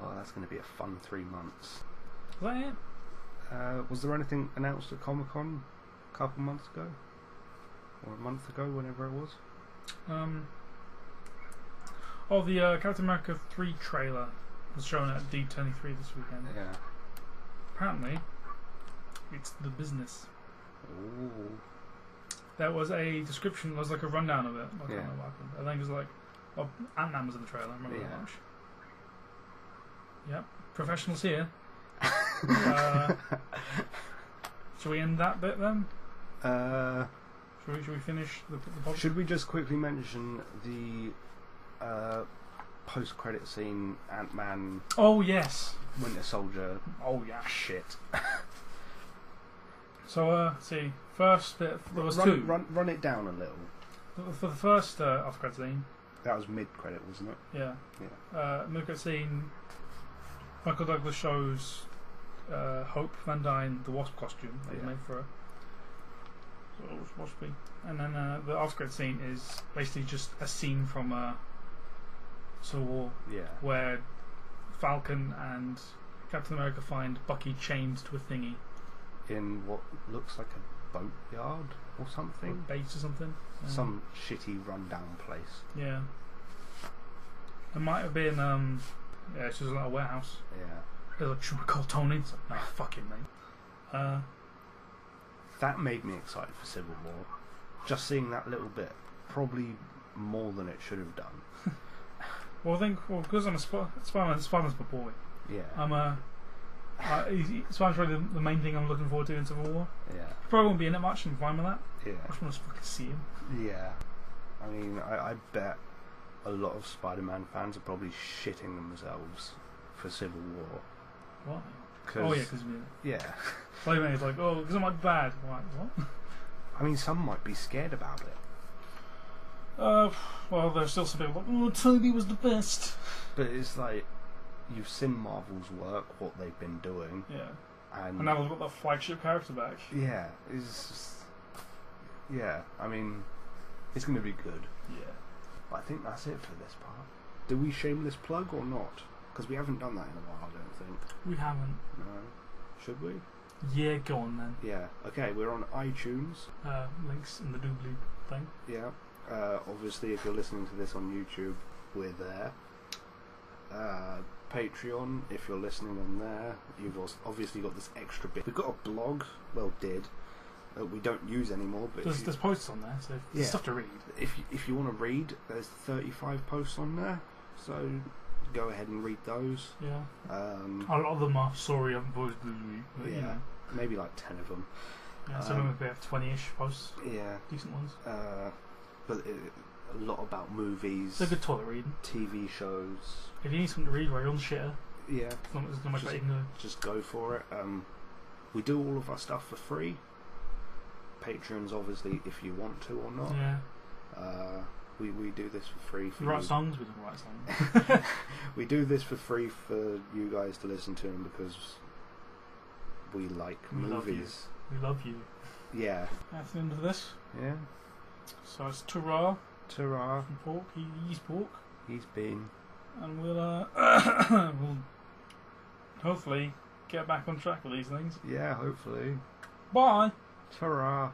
Oh, that's going to be a fun 3 months. Is that it? Was there anything announced at Comic-Con a couple months ago? Or a month ago, whenever it was? The Captain America 3 trailer was shown at D23 this weekend. Yeah. Apparently, it's the business. Ooh. There was a description, there was like a rundown of it. I can't Yeah. remember what happened. I think it was like, Ant-Man was in the trailer, I remember Yeah. that much. Yep, professionals here. Shall we end that bit then? Should we finish the podcast? Should we just quickly mention the post-credit scene, Ant-Man, Oh yes. Winter Soldier Oh yeah. shit? So let's see. First bit there was two. Run it down a little. For the first off-credit scene, That was mid-credit, wasn't it? yeah. Yeah. Mid-credit scene. Michael Douglas shows Hope Van Dyne the Wasp costume that he made for her. So it was Waspy. And then the off-credit scene is basically just a scene from Civil War Yeah. where Falcon and Captain America find Bucky chained to a thingy, In what looks like a boatyard or something. or base or something. Some shitty rundown place. Yeah. It might have been it's just like a warehouse. Yeah. They're like, should we call Tony? It's like, nah, fuck him, mate. That made me excited for Civil War. Just seeing that little bit, probably more than it should have done. Well, I think because I'm a Spiderman's my boy. Yeah. I'm Spiderman's really the main thing I'm looking forward to in Civil War. Yeah. Probably won't be in it much. I'm fine with that. Yeah. I just want to fucking see him. Yeah. I mean, I bet a lot of Spider-Man fans are probably shitting themselves for Civil War. What? 'Cause, Oh yeah, because yeah. Spider-Man is like, oh, because I'm like bad. I'm like, what? I mean, some might be scared about it. Well, there's still some people like, oh, Toby was the best. But it's like, you've seen Marvel's work, what they've been doing. Yeah. And And now they've got that flagship character back. yeah, it's just, yeah, I mean, it's going to be good. Yeah. But I think that's it for this part. Do we shameless plug or not? Because we haven't done that in a while, I don't think. We haven't. No. Should we? Yeah, go on then. Yeah. Okay, we're on iTunes. Links in the doobly thing. Yeah. Obviously, if you're listening to this on YouTube, we're there. Patreon, if you're listening on there, you've obviously got this extra bit. We've got a blog. Well, we don't use anymore, but there's posts on there, so there's stuff to read. If you want to read, there's 35 posts on there, so go ahead and read those. Yeah. A lot of them are sorry I haven't posted this week, but you know. Maybe like 10 of them. Yeah, some of them have 20-ish posts. Yeah. Decent ones. But a lot about movies. It's a good toilet reading. TV shows. If you need something to read while you're on shitter, yeah, just go for it. We do all of our stuff for free. Patreons, obviously, if you want to or not. Yeah. We do this for free. For we write songs, we don't write songs. We do this for free for you guys to listen to them because we like movies. We love you. Yeah. That's the end of this. Yeah. So it's ta-ra. Ta-ra. From Pork. He's Pork. He's been. And we'll hopefully get back on track with these things. Yeah, hopefully. Bye. Ta-ra.